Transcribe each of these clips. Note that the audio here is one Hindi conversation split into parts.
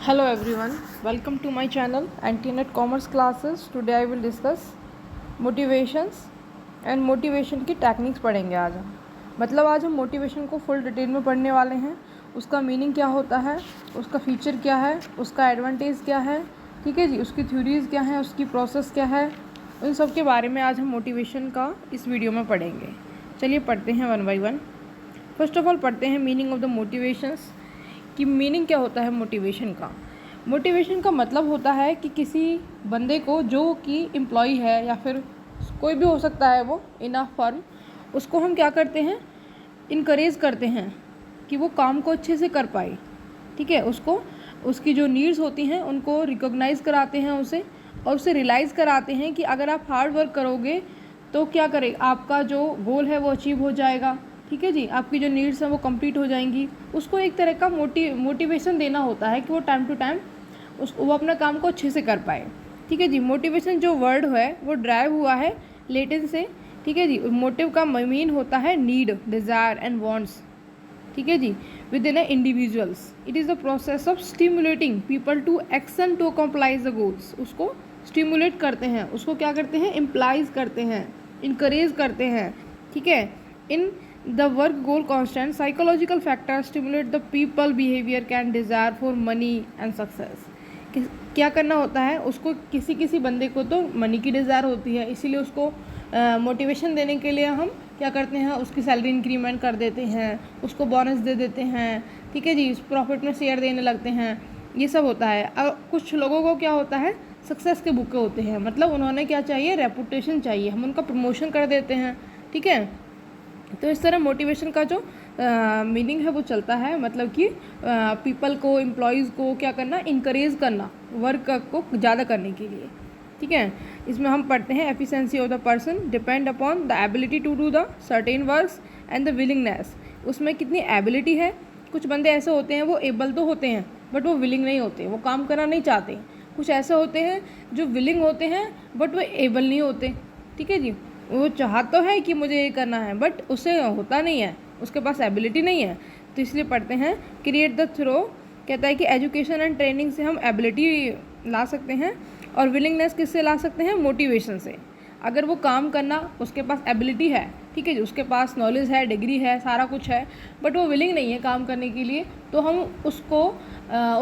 Hello everyone, welcome to my channel Antinet Commerce Classes. Today I will discuss motivations and motivation की टेक्निक्स पढ़ेंगे आज हम। मतलब आज हम मोटिवेशन को फुल डिटेल में पढ़ने वाले हैं। उसका मीनिंग क्या होता है, उसका फीचर क्या है, उसका एडवांटेज क्या है, ठीक है जी, उसकी थ्योरीज क्या है, उसकी प्रोसेस क्या है, उन सब के बारे में आज हम मोटिवेशन का इस वीडियो में पढ़ेंगे। चलिए पढ़ते हैं one by one. First of all पढ़ते हैं मीनिंग ऑफ द मोटिवेशंस कि मीनिंग क्या होता है मोटिवेशन का। मोटिवेशन का मतलब होता है कि किसी बंदे को जो कि एम्प्लॉय है या फिर कोई भी हो सकता है वो इन अ फर्म, उसको हम क्या करते हैं, इनकरेज करते हैं कि वो काम को अच्छे से कर पाए। ठीक है, उसको उसकी जो नीड्स होती हैं उनको रिकॉग्नाइज कराते हैं उसे, और उसे रियलाइज़ कराते हैं कि अगर आप हार्ड वर्क करोगे तो क्या करें, आपका जो गोल है वो अचीव हो जाएगा। ठीक है जी, आपकी जो नीड्स हैं वो कंप्लीट हो जाएंगी। उसको एक तरह का मोटिवेशन देना होता है कि वो टाइम टू टाइम वो अपना काम को अच्छे से कर पाए। ठीक है जी, मोटिवेशन जो वर्ड है वो ड्राइव हुआ है लेटिन से। ठीक है जी, मोटिव का मीन होता है नीड, डिज़ायर एंड वांट्स। ठीक है जी, with in a individuals it is the process of stimulating people to action to accomplish the goals. उसको स्टिमुलेट करते हैं, उसको क्या करते हैं, इम्प्लाइज करते हैं, इनकरेज करते हैं। ठीक है, in the work goal constant psychological factor stimulate the people behaviour can desire for money and success. क्या करना होता है, उसको किसी किसी बंदे को तो मनी की डिज़ायर होती है, इसीलिए उसको मोटिवेशन देने के लिए हम क्या करते हैं, उसकी सैलरी इंक्रीमेंट कर देते हैं, उसको बोनस दे देते हैं। ठीक है जी, प्रॉफिट में शेयर देने लगते हैं, ये सब होता है। अब कुछ लोगों को क्या होता है, सक्सेस के भूखे होते हैं, मतलब उन्होंने क्या चाहिए, रेपुटेशन चाहिए, हम उनका प्रमोशन कर देते हैं। ठीक है, तो इस तरह मोटिवेशन का जो मीनिंग है वो चलता है, मतलब कि पीपल को, एम्प्लॉयज़ को क्या करना, इनकरेज करना वर्क को ज़्यादा करने के लिए। ठीक है, इसमें हम पढ़ते हैं efficiency of the person depend upon the ability to do the certain works and the willingness. उसमें कितनी एबिलिटी है। कुछ बंदे ऐसे होते हैं वो एबल तो होते हैं बट वो विलिंग नहीं होते, वो काम करना नहीं चाहते। कुछ ऐसे होते हैं जो विलिंग होते हैं बट वो एबल नहीं होते। ठीक है जी, वो चाहता तो है कि मुझे ये करना है बट उसे होता नहीं है, उसके पास एबिलिटी नहीं है। तो इसलिए पढ़ते हैं क्रिएट द थ्रो, कहता है कि एजुकेशन एंड ट्रेनिंग से हम एबिलिटी ला सकते हैं, और विलिंगनेस किससे ला सकते हैं, मोटिवेशन से। अगर वो काम करना, उसके पास एबिलिटी है, ठीक है जी, उसके पास नॉलेज है, डिग्री है, सारा कुछ है, बट वो विलिंग नहीं है काम करने के लिए, तो हम उसको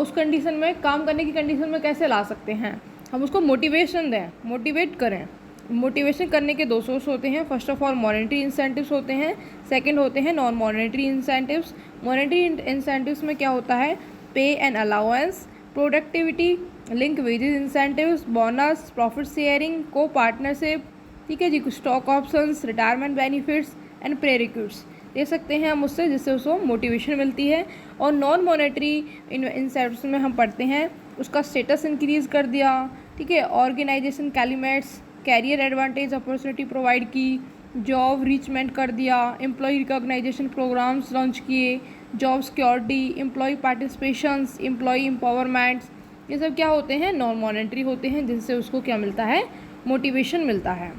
उस कंडीशन में, काम करने की कंडीशन में कैसे ला सकते हैं, हम उसको मोटिवेशन दें, मोटिवेट करें। मोटिवेशन करने के दो सोर्स होते हैं। First of all monetary incentives होते हैं, सेकंड होते हैं non monetary incentives. Monetary incentives में क्या होता है, pay and allowance, productivity link wages incentives, bonus, profit sharing, copartnership. ठीक है जी, कुछ stock options, retirement benefits and perquisites दे सकते हैं हम उससे, जिससे उसको मोटिवेशन मिलती है। और नॉन मॉनेटरी इंसेंटिव्स में हम पढ़ते हैं उसका स्टेटस इंक्रीज़ कर दिया। ठीक है, organisation climates, career advantage opportunity provide की, जॉब रीचमेंट कर दिया, एम्प्लॉय रिकॉग्नाइजेशन प्रोग्राम्स लॉन्च किए, job security, employ participations, employ empowerments, ये सब क्या होते हैं, नॉन मॉनेटरी होते हैं, जिससे उसको क्या मिलता है, मोटिवेशन मिलता है।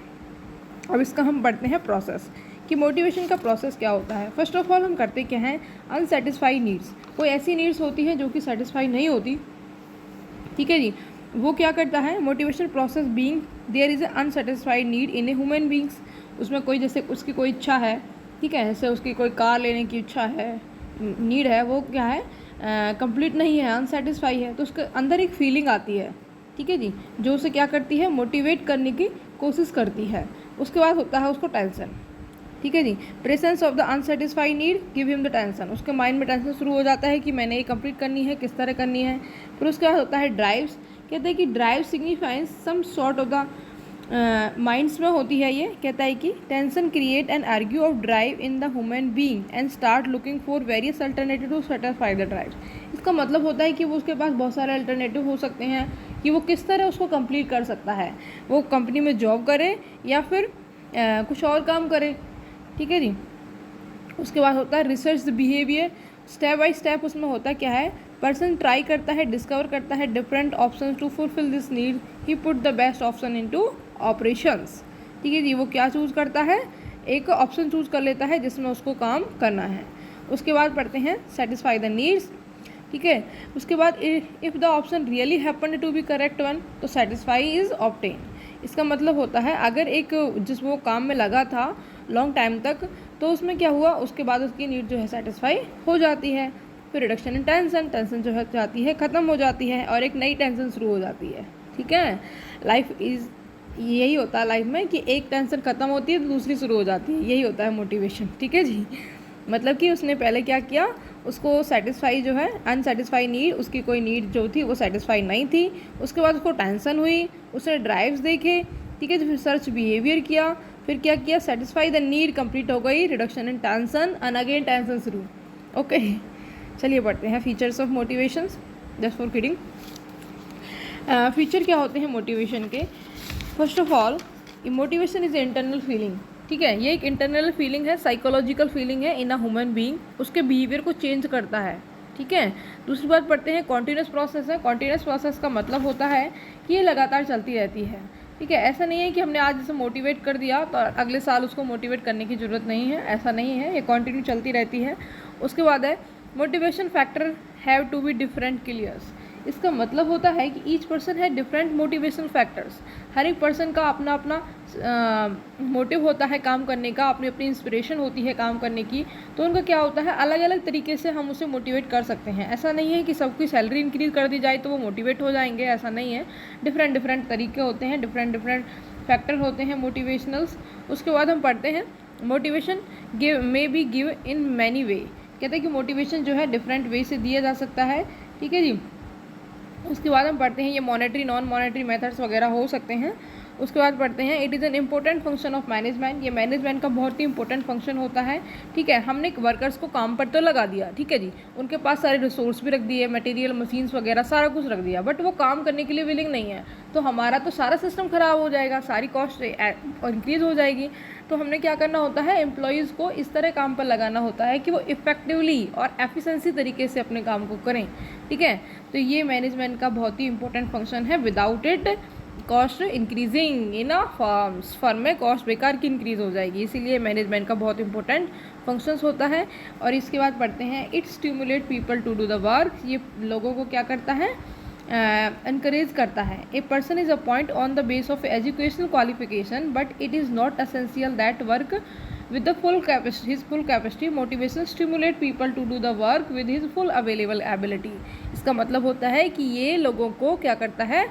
अब इसका हम पढ़ते हैं प्रोसेस कि मोटिवेशन का प्रोसेस क्या होता है। फर्स्ट ऑफ ऑल हम करते क्या हैं, अनसेटिस्फाइड नीड्स, कोई ऐसी नीड्स होती हैं जो कि सेटिस्फाई नहीं होती। ठीक है जी, वो क्या करता है, motivation process being there is a unsatisfied need in a human beings. उसमें कोई, जैसे उसकी कोई इच्छा है, ठीक है, जैसे उसकी कोई कार लेने की इच्छा है, नीड है, वो क्या है, कंप्लीट नहीं है, अनसेटिस्फाई है, तो उसके अंदर एक फीलिंग आती है। ठीक है जी, जो उसे क्या करती है, मोटिवेट करने की कोशिश करती है। उसके बाद होता है उसको टेंशन। ठीक है जी, presence of the unsatisfied need give him the tension, उसके माइंड में टेंशन शुरू हो जाता है कि मैंने ये कंप्लीट करनी है, किस तरह करनी है। फिर उसके बाद होता है ड्राइव्स, कहते हैं कि drive signifies some sort of the minds में होती है ये, कहता है कि tension create and argue of drive in the human being and start looking for various alternative to satisfy the drive. इसका मतलब होता है कि वो, उसके पास बहुत सारे अल्टरनेटिव हो सकते हैं कि वो किस तरह उसको कंप्लीट कर सकता है, वो कंपनी में जॉब करे या फिर कुछ और काम करे। ठीक है जी, उसके बाद होता है research the behaviour, step by step उसमें होता क्या है, पर्सन ट्राई करता है, डिस्कवर करता है different option to fulfil this need, he put the best option into operations. ठीक है जी, वो क्या चूज़ करता है, एक ऑप्शन चूज़ कर लेता है जिसमें उसको काम करना है। उसके बाद पढ़ते हैं सेटिस्फाई द नीड्स, ठीक है। उसके बाद if the option really happen to be correct one, तो सेटिस्फाई इज़ ऑब्टेन। इसका मतलब होता है अगर एक जिस वो काम में लगा था लॉन्ग टाइम तक, तो उसमें क्या हुआ, उसके बाद उसकी नीड जो है सेटिस्फाई हो जाती है। फिर रिडक्शन इन टेंशन, टेंशन जो है जाती है ख़त्म हो जाती है और एक नई टेंशन शुरू हो जाती है। ठीक है, लाइफ इज़ यही होता है लाइफ में कि एक टेंशन ख़त्म होती है तो दूसरी शुरू हो जाती है, यही होता है मोटिवेशन। ठीक है जी, मतलब कि उसने पहले क्या किया, उसको सेटिस्फाई जो है अनसेटिस्फाई नीड, उसकी कोई नीड जो थी वो सेटिस्फाई नहीं थी, उसके बाद उसको टेंशन हुई, उसने ड्राइव्स देखे, ठीक है, तो फिर सर्च बिहेवियर किया, फिर क्या किया, सेटिस्फाई द नीड कंप्लीट हो गई, reduction in tension and again tension शुरू। ओके, चलिए पढ़ते हैं features of motivations just for kidding. Feature क्या होते हैं मोटिवेशन के। First of all, motivation is internal feeling. ठीक है, ये एक इंटरनल फीलिंग है, साइकोलॉजिकल फीलिंग है इन अ ह्यूमन बीइंग, उसके बिहेवियर को चेंज करता है। ठीक है, दूसरी बात पढ़ते हैं, कॉन्टीन्यूस प्रोसेस है। कॉन्टीन्यूस प्रोसेस का मतलब होता है कि ये लगातार चलती रहती है। ठीक है, ऐसा नहीं है कि हमने आज जैसे मोटिवेट कर दिया तो अगले साल उसको मोटिवेट करने की ज़रूरत नहीं है, ऐसा नहीं है, ये कंटिन्यू चलती रहती है। उसके बाद है motivation factor have to be different clears. इसका मतलब होता है कि ईच पर्सन है डिफरेंट मोटिवेशनल फैक्टर्स। हर एक पर्सन का अपना अपना मोटिव होता है काम करने का, अपनी अपनी इंस्पिरेशन होती है काम करने की, तो उनका क्या होता है अलग अलग तरीके से हम उसे मोटिवेट कर सकते हैं। ऐसा नहीं है कि सबकी सैलरी इंक्रीज कर दी जाए तो वो मोटिवेट हो जाएंगे, ऐसा नहीं है। डिफरेंट डिफरेंट तरीके होते हैं, डिफरेंट डिफरेंट फैक्टर होते हैं मोटिवेशनल्स। उसके बाद हम पढ़ते हैं motivation give may be give in many way. कहते हैं कि मोटिवेशन जो है डिफरेंट वे से दिया जा सकता है। ठीक है जी, उसके बाद हम पढ़ते हैं ये मॉनेटरी नॉन मॉनेटरी मेथड्स वगैरह हो सकते हैं। उसके बाद पढ़ते हैं it is an important function of management. ये मैनेजमेंट का बहुत ही इंपॉर्टेंट फंक्शन होता है। ठीक है, हमने वर्कर्स को काम पर तो लगा दिया, ठीक है जी, उनके पास सारे रिसोर्स भी रख दिए, मटेरियल मशीन्स वगैरह सारा कुछ रख दिया, बट वो काम करने के लिए विलिंग नहीं है, तो हमारा तो सारा सिस्टम ख़राब हो जाएगा, सारी कॉस्ट इंक्रीज़ हो जाएगी। तो हमने क्या करना होता है, एम्प्लॉयज़ को इस तरह काम पर लगाना होता है कि वो इफ़ेक्टिवली और एफिशिएंसी तरीके से अपने काम को करें। ठीक है, तो ये मैनेजमेंट का बहुत ही इंपॉर्टेंट फंक्शन है। Without it cost increasing in a firm में कॉस्ट बेकार की इंक्रीज़ हो जाएगी, इसीलिए मैनेजमेंट का बहुत इंपॉर्टेंट फंक्शंस होता है। और इसके बाद पढ़ते हैं it stimulate people to do the work. ये लोगों को क्या करता है, encourage करता है। A person is appoint on the base of educational qualification but it is not essential that work with the full capacity motivation stimulate people to do the work with his full available ability। इसका मतलब होता है कि ये लोगों को क्या करता है,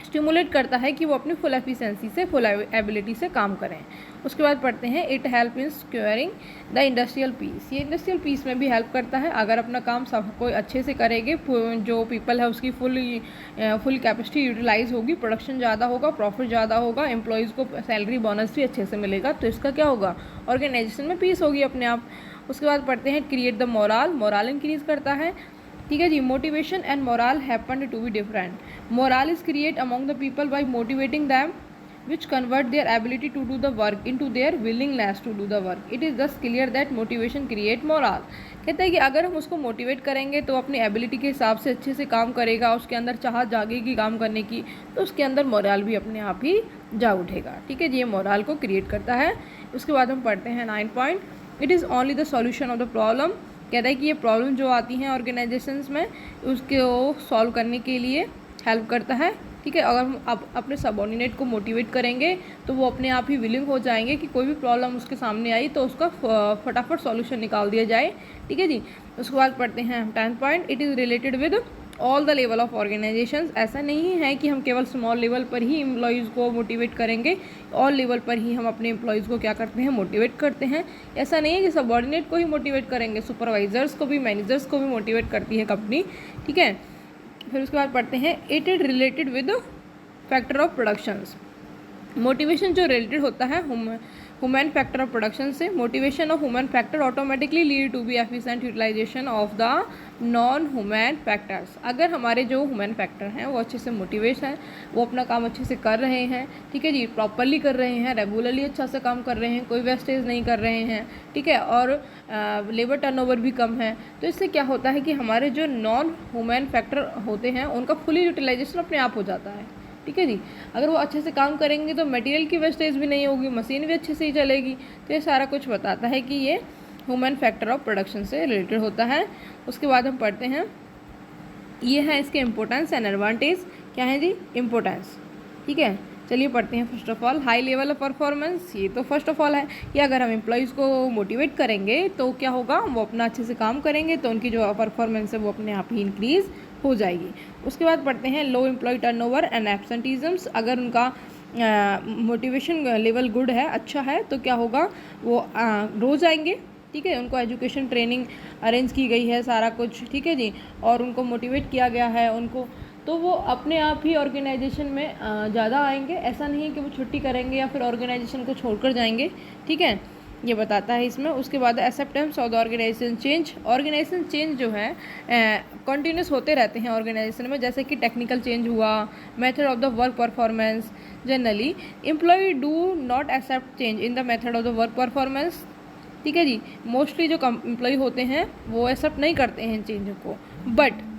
स्टिमुलेट करता है कि वो अपनी फुल एफिशिएंसी से फुल एबिलिटी से काम करें। उसके बाद पढ़ते हैं it help in securing the industrial peace. ये इंडस्ट्रियल पीस में भी हेल्प करता है। अगर अपना काम सब कोई अच्छे से करेंगे, जो पीपल है उसकी फुल कैपेसिटी यूटिलाइज होगी, प्रोडक्शन ज़्यादा होगा, प्रॉफिट ज़्यादा होगा, एम्प्लॉयज़ को सैलरी बोनस भी अच्छे से मिलेगा, तो इसका क्या होगा, ऑर्गेनाइजेशन में पीस होगी अपने आप। उसके बाद पढ़ते हैं क्रिएट द मोराल इंक्रीज़ करता है। ठीक है जी, motivation and morale happen to be different. Morale is create among the people by motivating them which convert their ability to do the work into their willingness to do the work. It is thus clear that motivation create morale। कहते हैं कि अगर हम उसको मोटिवेट करेंगे तो अपनी एबिलिटी के हिसाब से अच्छे से काम करेगा, उसके अंदर चाहत जागेगी काम करने की, तो उसके अंदर मोराल भी अपने आप ही जाग उठेगा। ठीक है जी, ये मोराल को क्रिएट करता है। उसके बाद हम पढ़ते हैं 9 point, it is only the solution of the problem. कहता है कि ये प्रॉब्लम जो आती हैं ऑर्गेनाइजेशंस में, उसको सॉल्व करने के लिए हेल्प करता है। ठीक है, अगर हम अपने सबऑर्डिनेट को मोटिवेट करेंगे तो वो अपने आप ही विलिंग हो जाएंगे कि कोई भी प्रॉब्लम उसके सामने आई तो उसका फटाफट सॉल्यूशन निकाल दिया जाए। ठीक है जी, उसके बाद पढ़ते हैं 10 point, it is related with all the level of organisations. ऐसा नहीं है कि हम केवल स्मॉल लेवल पर ही एम्प्लॉयज़ को मोटिवेट करेंगे, ऑल लेवल पर ही हम अपने एम्प्लॉयज़ को क्या करते हैं, मोटिवेट करते हैं। ऐसा नहीं है कि सबऑर्डिनेट को ही मोटिवेट करेंगे, सुपरवाइजर्स को भी, मैनेजर्स को भी मोटिवेट करती है कंपनी। ठीक है, फिर उसके बाद पढ़ते हैं it is related with factor of productions. Motivation जो रिलेटेड होता है ह्यूमन फैक्टर ऑफ प्रोडक्शन से। Motivation of human factor automatically lead to be efficient utilisation of the non human factors. अगर हमारे जो ह्यूमन फैक्टर हैं वो अच्छे से मोटिवेट हैं, वो अपना काम अच्छे से कर रहे हैं, ठीक है जी, प्रॉपरली कर रहे हैं, रेगुलरली अच्छा से काम कर रहे हैं, कोई वेस्टेज नहीं कर रहे हैं, ठीक है, और लेबर टर्नओवर भी कम है, तो इससे क्या होता है कि हमारे जो नॉन ह्यूमन फैक्टर होते हैं उनका फुली यूटिलाइजेशन अपने आप हो जाता है। ठीक है जी, अगर वो अच्छे से काम करेंगे तो मटेरियल की वेस्टेज भी नहीं होगी, मशीन भी अच्छे से ही चलेगी। तो ये सारा कुछ बताता है कि ये ह्यूमन फैक्टर ऑफ प्रोडक्शन से रिलेटेड होता है। उसके बाद हम पढ़ते हैं, ये है इसके इम्पोर्टेंस एंड एडवांटेज। क्या है जी? इम्पोर्टेंस। ठीक है, चलिए पढ़ते हैं। First of all high level of performance, ये तो फर्स्ट ऑफ ऑल है कि अगर हम एम्प्लॉयज़ को मोटिवेट करेंगे तो क्या होगा, वो अपना अच्छे से काम करेंगे तो उनकी जो परफॉर्मेंस है वो अपने आप ही इंक्रीज़ हो जाएगी। उसके बाद पढ़ते हैं लो एम्प्लॉय टर्नओवर एंड एब्सेंटीज़म्स। अगर उनका मोटिवेशन लेवल गुड है, अच्छा है, तो क्या होगा, वो रोज़ आएंगे। ठीक है, उनको एजुकेशन ट्रेनिंग अरेंज की गई है, सारा कुछ। ठीक है जी, और उनको मोटिवेट किया गया है उनको, तो वो अपने आप ही ऑर्गेनाइजेशन में ज़्यादा आएंगे। ऐसा नहीं है कि वो छुट्टी करेंगे या फिर ऑर्गेनाइजेशन को छोड़कर जाएंगे। ठीक है, ये बताता है इसमें। उसके बाद acceptance of the organisation change. Organisation change जो है कंटिन्यूस होते रहते हैं ऑर्गेनाइजेशन में, जैसे कि टेक्निकल चेंज हुआ, method of the work performance. Generally employ do not accept change in the method of the work performance. ठीक है जी, मोस्टली जो एम्प्लॉय होते हैं वो एक्सेप्ट नहीं करते हैं चेंज को, but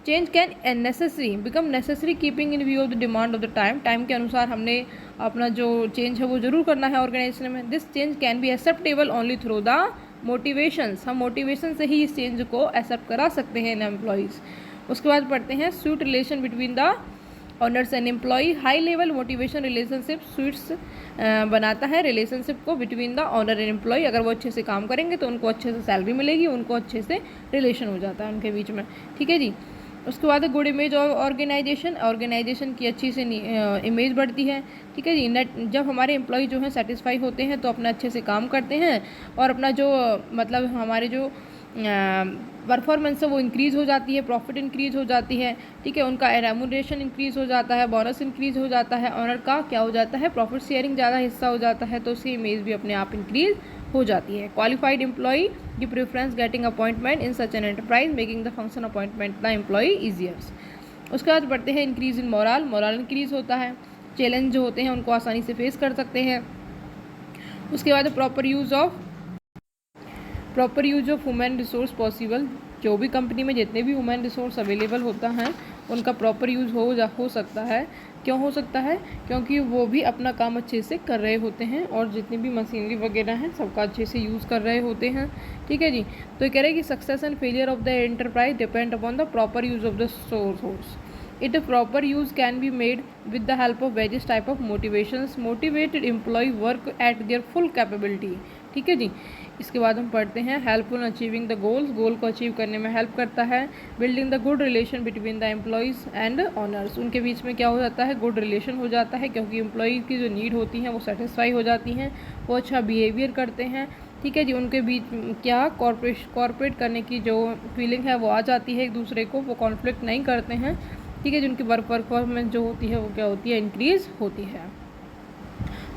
change can necessary become necessary keeping in view of the demand of the time के अनुसार हमने अपना जो चेंज है वो ज़रूर करना है ऑर्गेनाइजेशन में। This change can be acceptable only through the motivations. हम मोटिवेशन से ही इस चेंज को एक्सेप्ट करा सकते हैं इन एम्प्लॉयज़। उसके बाद पढ़ते हैं sweet relation between the owners and employ. High level motivation relationship sweets बनाता है रिलेशनशिप को between the owner and employ. अगर वो अच्छे से काम करेंगे तो उनको अच्छे से सैलरी मिलेगी, उनको अच्छे से रिलेशन हो जाता है उनके बीच में। ठीक है जी, उसके बाद गुड इमेज ऑफ ऑर्गेनाइजेशन की अच्छी से इमेज बढ़ती है। ठीक है जी, जब हमारे एम्प्लॉय जो हैं सेटिस्फाई होते हैं तो अपना अच्छे से काम करते हैं और अपना जो मतलब हमारे जो परफॉर्मेंस है वो इंक्रीज़ हो जाती है, प्रॉफिट इंक्रीज़ हो जाती है। ठीक है, उनका रेम्यूनरेशन इंक्रीज़ हो जाता है, बोनस इंक्रीज़ हो जाता है, ऑनर का क्या हो जाता है, प्रॉफिट शेयरिंग ज़्यादा हिस्सा हो जाता है, तो उसकी इमेज भी अपने आप इंक्रीज़ हो जाती है। क्वालिफाइड एम्प्लॉय की preference getting appointment in such an enterprise making the function appointment the employ easier. उसके बाद बढ़ते हैं इंक्रीज़ इन मोरल इंक्रीज़ होता है, चैलेंज जो होते हैं उनको आसानी से फेस कर सकते हैं। उसके बाद proper use of human resource possible. जो भी कंपनी में जितने भी ह्यूमन रिसोर्स अवेलेबल होता है उनका प्रॉपर यूज़ हो सकता है। क्यों हो सकता है? क्योंकि वो भी अपना काम अच्छे से कर रहे होते हैं और जितनी भी मशीनरी वगैरह हैं सबका अच्छे से यूज़ कर रहे होते हैं। ठीक है जी, तो ये कह रहे हैं कि success and failure of the enterprise depend upon the proper use of the source. It proper use can be made with the help of various type of motivations. Motivated employee work at their full capability. ठीक है जी, इसके बाद हम पढ़ते हैं हेल्पफुल अचीविंग द गोल्स। गोल को अचीव करने में हेल्प करता है। Building the good relation between the employees and honours. उनके बीच में क्या हो जाता है, गुड रिलेशन हो जाता है, क्योंकि एम्प्लॉय की जो नीड होती हैं वो सेटिस्फाई हो जाती हैं, वो अच्छा बिहेवियर करते हैं। ठीक है जी, उनके बीच क्या कॉर्पोरेट करने की जो फीलिंग है वो आ जाती है एक दूसरे को, वो कॉन्फ्लिक्ट नहीं करते हैं। ठीक है, जिनकी वर्क परफॉर्मेंस जो होती है वो क्या होती है, इंक्रीज़ होती है।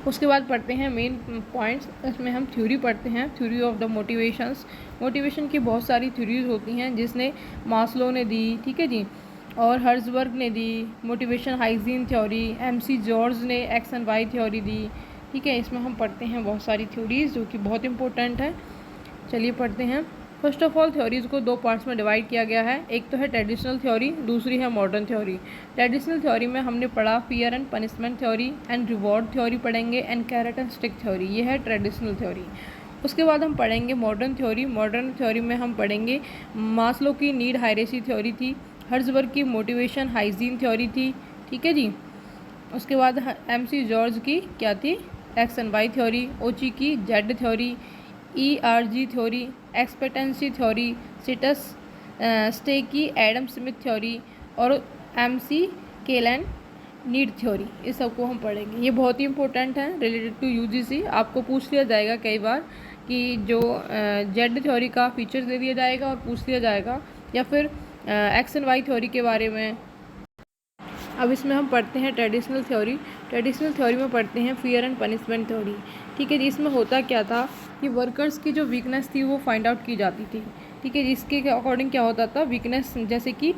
उसके बाद पढ़ते हैं मेन पॉइंट्स। इसमें हम थ्योरी पढ़ते हैं, theory of the motivations. Motivation की बहुत सारी थ्योरीज होती हैं जिसने मास्लो ने दी। ठीक है जी, और हर्ट्ज़बर्ग ने दी motivation hygiene theory, MC George ने एक्स एंड वाई थ्योरी दी। ठीक है, इसमें हम पढ़ते हैं बहुत सारी थ्योरीज जो कि बहुत इंपॉर्टेंट है। चलिए पढ़ते हैं। फर्स्ट ऑफ ऑल थ्योरीज़ को दो पार्ट्स में डिवाइड किया गया है, एक तो है ट्रेडिशनल थ्योरी, दूसरी है मॉडर्न थ्योरी। ट्रेडिशनल थ्योरी में हमने पढ़ा fear and punishment theory and reward theory पढ़ेंगे and carrot and stick theory, ये है ट्रेडिशनल थ्योरी। उसके बाद हम पढ़ेंगे मॉडर्न थ्योरी। मॉडर्न थ्योरी में हम पढ़ेंगे मास्लो की नीड हायरार्की थ्योरी थी, हर्ट्ज़बर्ग की मोटिवेशन हाइजीन थ्योरी थी। ठीक है जी, उसके बाद MC जॉर्ज की क्या थी, एक्स एंड वाई थ्योरी, ओची की Z theory, ERG theory, expectancy theory, stay की एडम स्मिथ थ्योरी और MC केलन नीड थ्योरी, इस सबको हम पढ़ेंगे। ये बहुत ही इंपॉर्टेंट है रिलेटेड टू UGC। आपको पूछ लिया जाएगा कई बार कि जो जेड थ्योरी का फीचर दे दिया जाएगा और पूछ लिया जाएगा, या फिर एक्स एंड वाई थ्योरी के बारे में। अब इसमें हम पढ़ते हैं ट्रेडिशनल थ्योरी। ट्रेडिशनल थ्योरी में पढ़ते हैं फियर एंड पनिशमेंट थ्योरी। ठीक है जी, इसमें होता क्या था कि वर्कर्स की जो वीकनेस थी वो फाइंड आउट की जाती थी। ठीक है जी, इसके अकॉर्डिंग क्या होता था, वीकनेस जैसे कि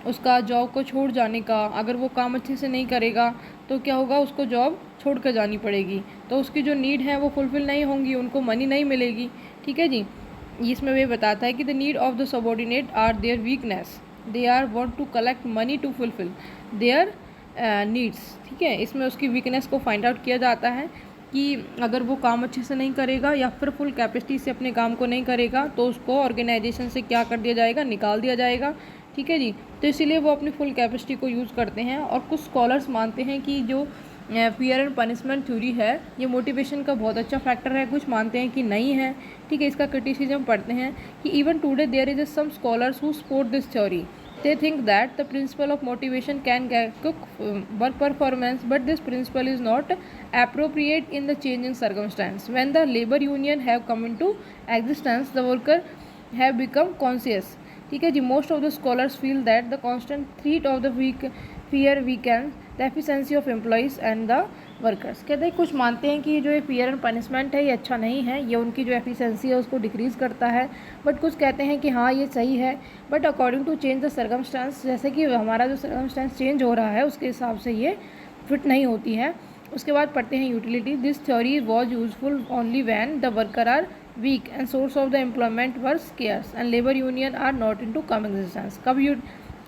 उसका जॉब को छोड़ जाने का, अगर वो काम अच्छे से नहीं करेगा तो क्या होगा, उसको जॉब छोड़ कर जानी पड़ेगी, तो उसकी जो नीड है वो फुलफ़िल नहीं होंगी, उनको मनी नहीं मिलेगी। ठीक है जी, इसमें वे बताता है कि the need of the subordinate are their weakness, they are want to collect money to fulfil their needs. ठीक है, इसमें उसकी वीकनेस को फाइंड आउट किया जाता है कि अगर वो काम अच्छे से नहीं करेगा या फिर फुल कैपेसिटी से अपने काम को नहीं करेगा तो उसको ऑर्गेनाइजेशन से क्या कर दिया जाएगा, निकाल दिया जाएगा। ठीक है जी, तो इसीलिए वो अपनी फुल कैपेसिटी को यूज़ करते हैं। और कुछ स्कॉलर्स मानते हैं कि जो फियर एंड पनिशमेंट थ्योरी है ये मोटिवेशन का बहुत अच्छा फैक्टर है, कुछ मानते हैं कि नहीं है। ठीक है, इसका क्रिटिसिज्म पढ़ते हैं कि even today there is some scholars who support this theory. They think that the principle of motivation can cook work performance, but this principle is not appropriate in the changing circumstance. When the labor union have come into existence, the worker have become conscious. ठीक है जी, most of the scholars feel that the constant threat of the fear weakens the efficiency of employees and the workers. कहते हैं कुछ मानते हैं कि ये जो ये फियर एंड पनिशमेंट है ये अच्छा नहीं है, ये उनकी जो एफिशिएंसी है उसको डिक्रीज़ करता है। बट कुछ कहते हैं कि हाँ ये सही है, but according to change the circumstance, जैसे कि हमारा जो सर्कमस्टांस चेंज हो रहा है उसके हिसाब से ये फिट नहीं होती है। उसके बाद पढ़ते हैं utility. This theory was useful only when the worker are weak and source of the employment were scarce and labour union are not in to come existence.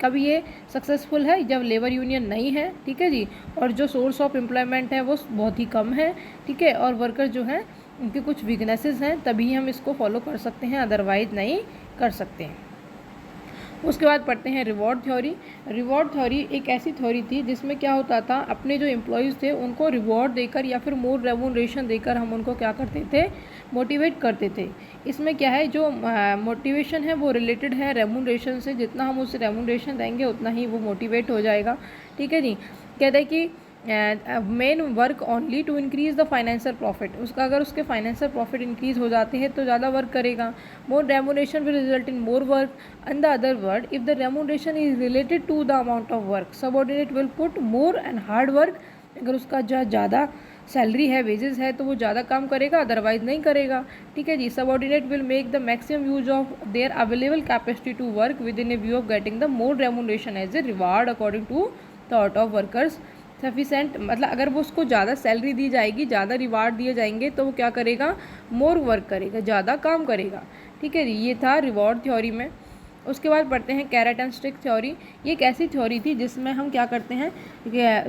कब ये सक्सेसफुल है, जब लेबर यूनियन नहीं है। ठीक है जी, और जो सोर्स ऑफ एम्प्लॉयमेंट है वो बहुत ही कम है। ठीक है, और वर्कर जो हैं उनके कुछ वीकनेसेस हैं, तभी हम इसको फॉलो कर सकते हैं, अदरवाइज नहीं कर सकते हैं। उसके बाद पढ़ते हैं रिवॉर्ड थ्योरी। रिवॉर्ड थ्योरी एक ऐसी थ्योरी थी जिसमें क्या होता था, अपने जो एम्प्लॉयज़ थे उनको रिवॉर्ड देकर या फिर मोर रेमुनरेशन देकर हम उनको क्या करते थे, मोटिवेट करते थे। इसमें क्या है, जो मोटिवेशन है वो रिलेटेड है रेमुनरेशन से, जितना हम उसे रेमुनरेशन देंगे उतना ही वो मोटिवेट हो जाएगा। ठीक है जी, कहते हैं कि men work only to increase the financial profit, उसका अगर उसके फाइनेंशियल प्रॉफिट इंक्रीज़ हो जाते हैं तो ज़्यादा वर्क करेगा। More remuneration will result in more work. In the other word, if the remuneration is related to the amount of work, subordinate will put more and hard work. अगर उसका ज़्यादा सैलरी है, वेजेस है, तो वो ज़्यादा काम करेगा, अदरवाइज नहीं करेगा। ठीक है जी, subordinate will make the maximum use of their available capacity to work with in a view of getting the more remuneration as a reward according to thought of workers sufficient. मतलब अगर वो उसको ज़्यादा सैलरी दी जाएगी, ज़्यादा रिवार्ड दिए जाएंगे, तो वो क्या करेगा, मोर वर्क करेगा, ज़्यादा काम करेगा। ठीक है जी, ये था रिवॉर्ड थ्योरी में। उसके बाद पढ़ते हैं कैरेट एंड स्टिक थ्योरी। ये एक ऐसी थ्योरी थी जिसमें हम क्या करते हैं,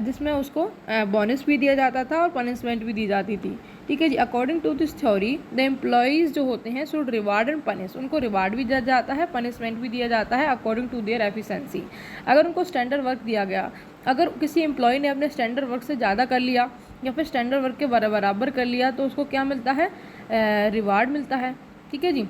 जिसमें उसको बोनस भी दिया जाता था और पनिशमेंट भी दी जाती थी। ठीक है जी, according to this theory the employees जो होते हैं शुड रिवार्ड एंड पनिश, उनको रिवार्ड भी दिया जाता है, पनिशमेंट भी दिया जाता है अकॉर्डिंग टू देयर एफिशिएंसी। अगर उनको स्टैंडर्ड वर्क दिया गया, अगर किसी एम्प्लॉय ने अपने स्टैंडर्ड वर्क से ज़्यादा कर लिया या फिर स्टैंडर्ड वर्क के बराबर कर लिया, तो उसको क्या मिलता है, रिवार्ड मिलता है। ठीक है जी,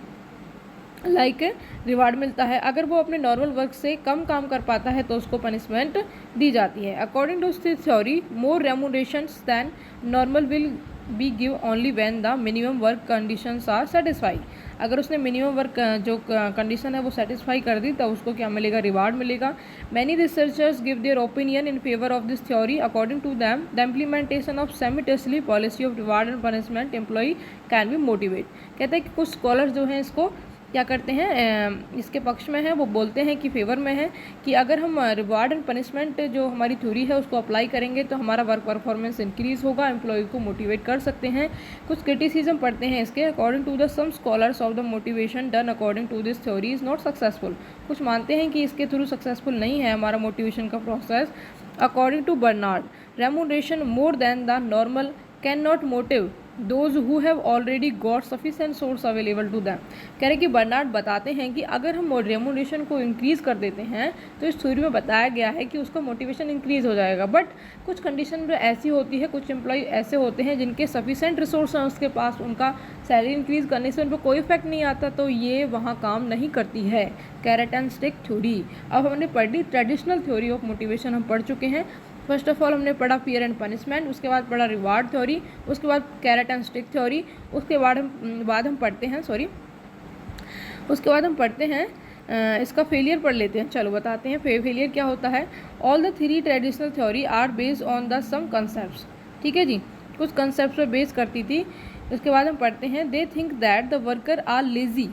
रिवार्ड मिलता है। अगर वो अपने नॉर्मल वर्क से कम काम कर पाता है तो उसको पनिशमेंट दी जाती है। According to this theory, more remunerations than normal will be give only when the minimum work conditions are satisfy. अगर उसने मिनिमम वर्क जो कंडीशन है वो सेटिस्फाई कर दी, तो उसको क्या मिलेगा, रिवार्ड मिलेगा। Many researchers give their opinion in favour of this theory. According to them the implementation of simultaneously policy of reward and punishment employee can be motivate. कहते हैं कि कुछ स्कॉलर्स जो हैं इसको क्या करते हैं, इसके पक्ष में है, वो बोलते हैं कि फेवर में है कि अगर हम रिवार्ड एंड पनिशमेंट जो हमारी थ्योरी है उसको अप्लाई करेंगे तो हमारा वर्क परफॉर्मेंस इंक्रीज़ होगा, एम्प्लॉय को मोटिवेट कर सकते हैं। कुछ क्रिटिसिज्म पढ़ते हैं इसके। According to the some scholars of the motivation done according to this theory is not successful. कुछ मानते हैं कि इसके थ्रू सक्सेसफुल नहीं है हमारा मोटिवेशन का process. According to Bernard, remuneration more than the normal can not motive those who have already got sufficient source available to them। कह रहे कि बर्नार्ड बताते हैं कि अगर हम रेमुनरेशन को इंक्रीज़ कर देते हैं तो इस थ्योरी में बताया गया है कि उसका मोटिवेशन इंक्रीज़ हो जाएगा। बट कुछ कंडीशन जो ऐसी होती है, कुछ एम्प्लॉय ऐसे होते हैं जिनके सफिशेंट रिसोर्स हैं उसके पास, उनका सैलरी इंक्रीज़ करने से उन पर कोई इफेक्ट नहीं आता, तो ये वहाँ काम नहीं करती है। Carat and stick theory. अब हमने पढ़ी ट्रेडिशनल थ्योरी ऑफ मोटिवेशन, हम पढ़ चुके हैं। फर्स्ट ऑफ ऑल हमने पढ़ा फियर एंड पनिशमेंट, उसके बाद पढ़ा रिवार्ड थ्योरी, उसके बाद कैरेट एंड स्टिक थ्योरी, उसके बाद हम पढ़ते हैं इसका फेलियर पढ़ लेते हैं। चलो बताते हैं फेलियर क्या होता है। All the three traditional theory are based on the some concept. ठीक है जी, कुछ कंसेप्ट पर बेस करती थी। उसके बाद हम पढ़ते हैं they think that the worker are lazy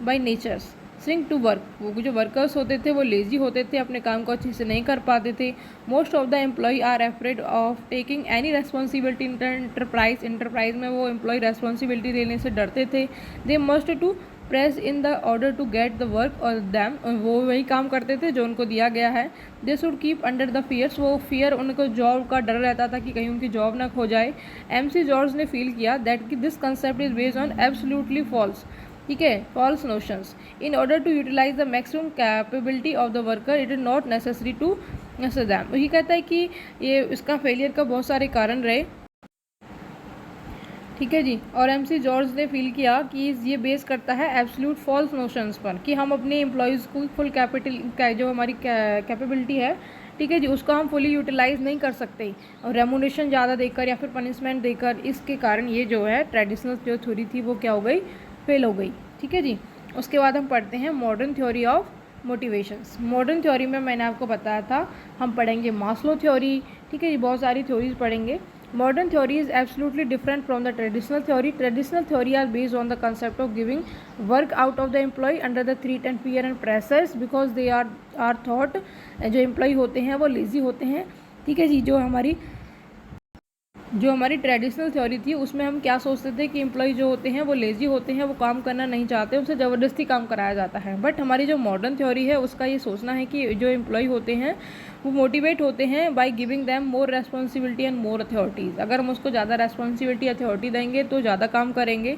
by natures swing to work. वो जो वर्कर्स होते थे वो लेजी होते थे, अपने काम को अच्छे से नहीं कर पाते थे। Most of the employ are afraid of taking any responsibility in enterprise में वो एम्प्लॉय रेस्पॉन्सिबिलिटी लेने से डरते थे। They must to press in the order to get the work और दैम, वो वही काम करते थे जो उनको दिया गया है। They should keep under the fears, वो फियर उनको जॉब का डर रहता था कि कहीं उनकी जॉब ना खो जाए। MC जॉर्ज ने फील किया दैट कि this concept is based on absolutely false, ठीक है, false notions. In order to utilise the maximum capability of the worker it is not necessary to them. वही कहता है कि ये इसका फेलियर का बहुत सारे कारण रहे, ठीक है जी। और MC जॉर्ज ने फील किया कि ये बेस करता है एब्सोल्यूट फॉल्स नोशंस पर, कि हम अपने एम्प्लॉयज़ को फुल कैपिटल जो हमारी कैपेबिलिटी है, ठीक है जी, उसको हम फुली यूटिलाइज नहीं कर सकते और रेमुनेशन ज़्यादा देकर या फिर पनिशमेंट देकर। इसके कारण ये जो है ट्रेडिशनल जो थ्योरी थी वो क्या हो गई, फेल हो गई, ठीक है जी। उसके बाद हम पढ़ते हैं modern theory of motivations. Modern theory में मैंने आपको बताया था हम पढ़ेंगे मास्लो थ्योरी, ठीक है जी, बहुत सारी थ्योरीज पढ़ेंगे। Modern theory is absolutely different from the traditional theory. Traditional theory are based on the concept of giving work out of the employee under the threat and fear and pressures because they are thought, जो employee होते हैं वो lazy होते हैं, ठीक है जी। जो हमारी ट्रेडिशनल थ्योरी थी उसमें हम क्या सोचते थे कि एम्प्लॉय जो होते हैं वो लेज़ी होते हैं, वो काम करना नहीं चाहते, उनसे ज़बरदस्ती काम कराया जाता है। बट हमारी जो मॉडर्न थ्योरी है उसका ये सोचना है कि जो एम्प्लॉय होते हैं वो मोटिवेट होते हैं by giving them more responsibility and more authorities. अगर हम उसको ज़्यादा रेस्पॉन्सिबिलिटी अथॉरिटी देंगे तो ज़्यादा काम करेंगे,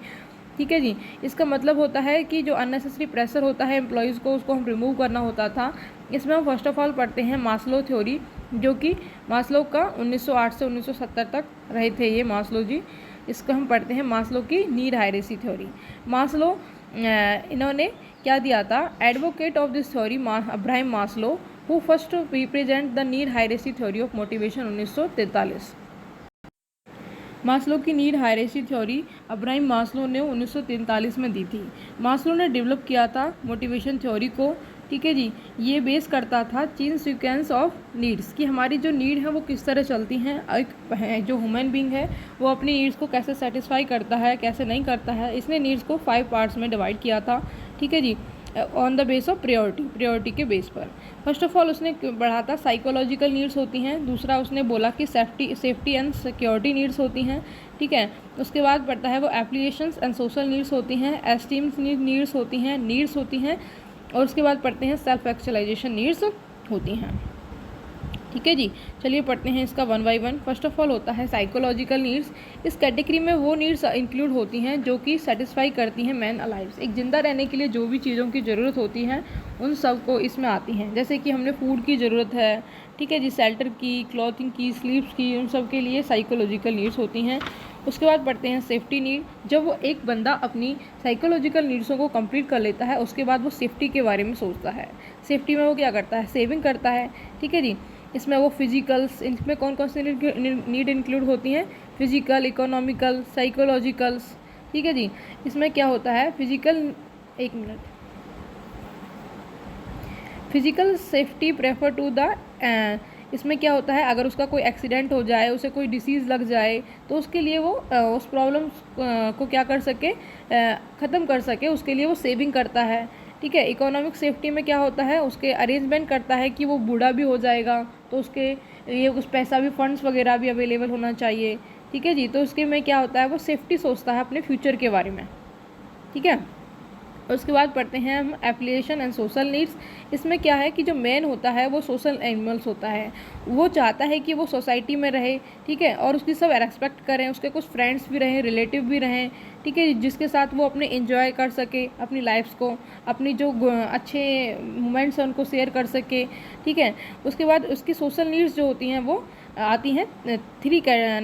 ठीक है जी। इसका मतलब होता है कि जो अननेसेसरी प्रेशर होता है एम्प्लॉयज़ को उसको हम रिमूव करना होता था। इसमें हम फर्स्ट ऑफ ऑल पढ़ते हैं मास्लो थ्योरी, जो कि मास्लो का 1908 से 1970 तक रहे थे ये मास्लो जी। इसको हम पढ़ते हैं मास्लो की नीड हायरार्की थ्योरी। मास्लो इन्होंने क्या दिया था, advocate of this theory Abraham Maslow who first represent the need hierarchy theory of motivation 1943। Maslow की need hierarchy theory Abraham Maslow ने 1943 में दी थी। मास्लो ने डेवलप किया था मोटिवेशन थ्योरी को, ठीक है जी। ये बेस करता था चेन सीक्वेंस ऑफ नीड्स, कि हमारी जो नीड है वो किस तरह चलती हैं, एक जो ह्यूमन बींग है वो अपनी नीड्स को कैसे सेटिस्फाई करता है, कैसे नहीं करता है। इसने नीड्स को 5 पार्ट्स में डिवाइड किया था, ठीक है जी, on the base of priority के बेस पर। फर्स्ट ऑफ ऑल उसने बढ़ा था साइकोलॉजिकल नीड्स होती हैं। दूसरा उसने बोला कि सेफ्टी एंड सिक्योरिटी नीड्स होती हैं, ठीक है। उसके बाद पढ़ता है वो एप्लीकेशंस एंड सोशल नीड्स होती हैं, एस्टीम नीड्स होती हैं और उसके बाद पढ़ते हैं सेल्फ एक्चुअलाइजेशन नीड्स होती हैं, ठीक है जी। चलिए पढ़ते हैं इसका 1 बाय 1। फर्स्ट ऑफ ऑल होता है साइकोलॉजिकल नीड्स। इस कैटेगरी में वो नीड्स इंक्लूड होती हैं जो कि सेटिस्फाई करती हैं मैन अलाइव। एक ज़िंदा रहने के लिए जो भी चीज़ों की ज़रूरत होती है उन सब को इसमें आती हैं। जैसे कि हमने फूड की ज़रूरत है, ठीक है जी, शेल्टर की, क्लॉथिंग की, स्लीप्स की, उन सब के लिए साइकोलॉजिकल नीड्स होती हैं। उसके बाद पढ़ते हैं सेफ्टी नीड। जब वो एक बंदा अपनी साइकोलॉजिकल नीड्सों को कंप्लीट कर लेता है उसके बाद वो सेफ्टी के बारे में सोचता है। सेफ्टी में वो क्या करता है, सेविंग करता है, ठीक है जी। इसमें वो फिजिकल्स, इसमें कौन कौन सी नीड इंक्लूड होती हैं, फिजिकल, इकोनॉमिकल, साइकोलॉजिकल्स, ठीक है जी। इसमें क्या होता है physical safety prefer to the इसमें क्या होता है, अगर उसका कोई एक्सीडेंट हो जाए, उसे कोई डिसीज़ लग जाए तो उसके लिए वो उस प्रॉब्लम को क्या कर सके, ख़त्म कर सके, उसके लिए वो सेविंग करता है, ठीक है। इकोनॉमिक सेफ्टी में क्या होता है, उसके अरेंजमेंट करता है कि वो बूढ़ा भी हो जाएगा तो उसके लिए कुछ पैसा भी, फंड्स वगैरह भी अवेलेबल होना चाहिए, ठीक है जी। तो उसके में क्या होता है, वो सेफ्टी सोचता है अपने फ्यूचर के बारे में, ठीक है। उसके बाद पढ़ते हैं हम एप्लीकेशन एंड सोशल नीड्स। इसमें क्या है कि जो मैन होता है वो सोशल एनिमल्स होता है, वो चाहता है कि वो सोसाइटी में रहे, ठीक है, और उसकी सब रेस्पेक्ट करें, उसके कुछ फ्रेंड्स भी रहें, रिलेटिव भी रहें, ठीक है, जिसके साथ वो अपने एंजॉय कर सके अपनी लाइफ्स को, अपनी जो अच्छे मोमेंट्स हैं उनको शेयर कर सके, ठीक है। उसके बाद उसकी सोशल नीड्स जो होती हैं वो आती हैं 3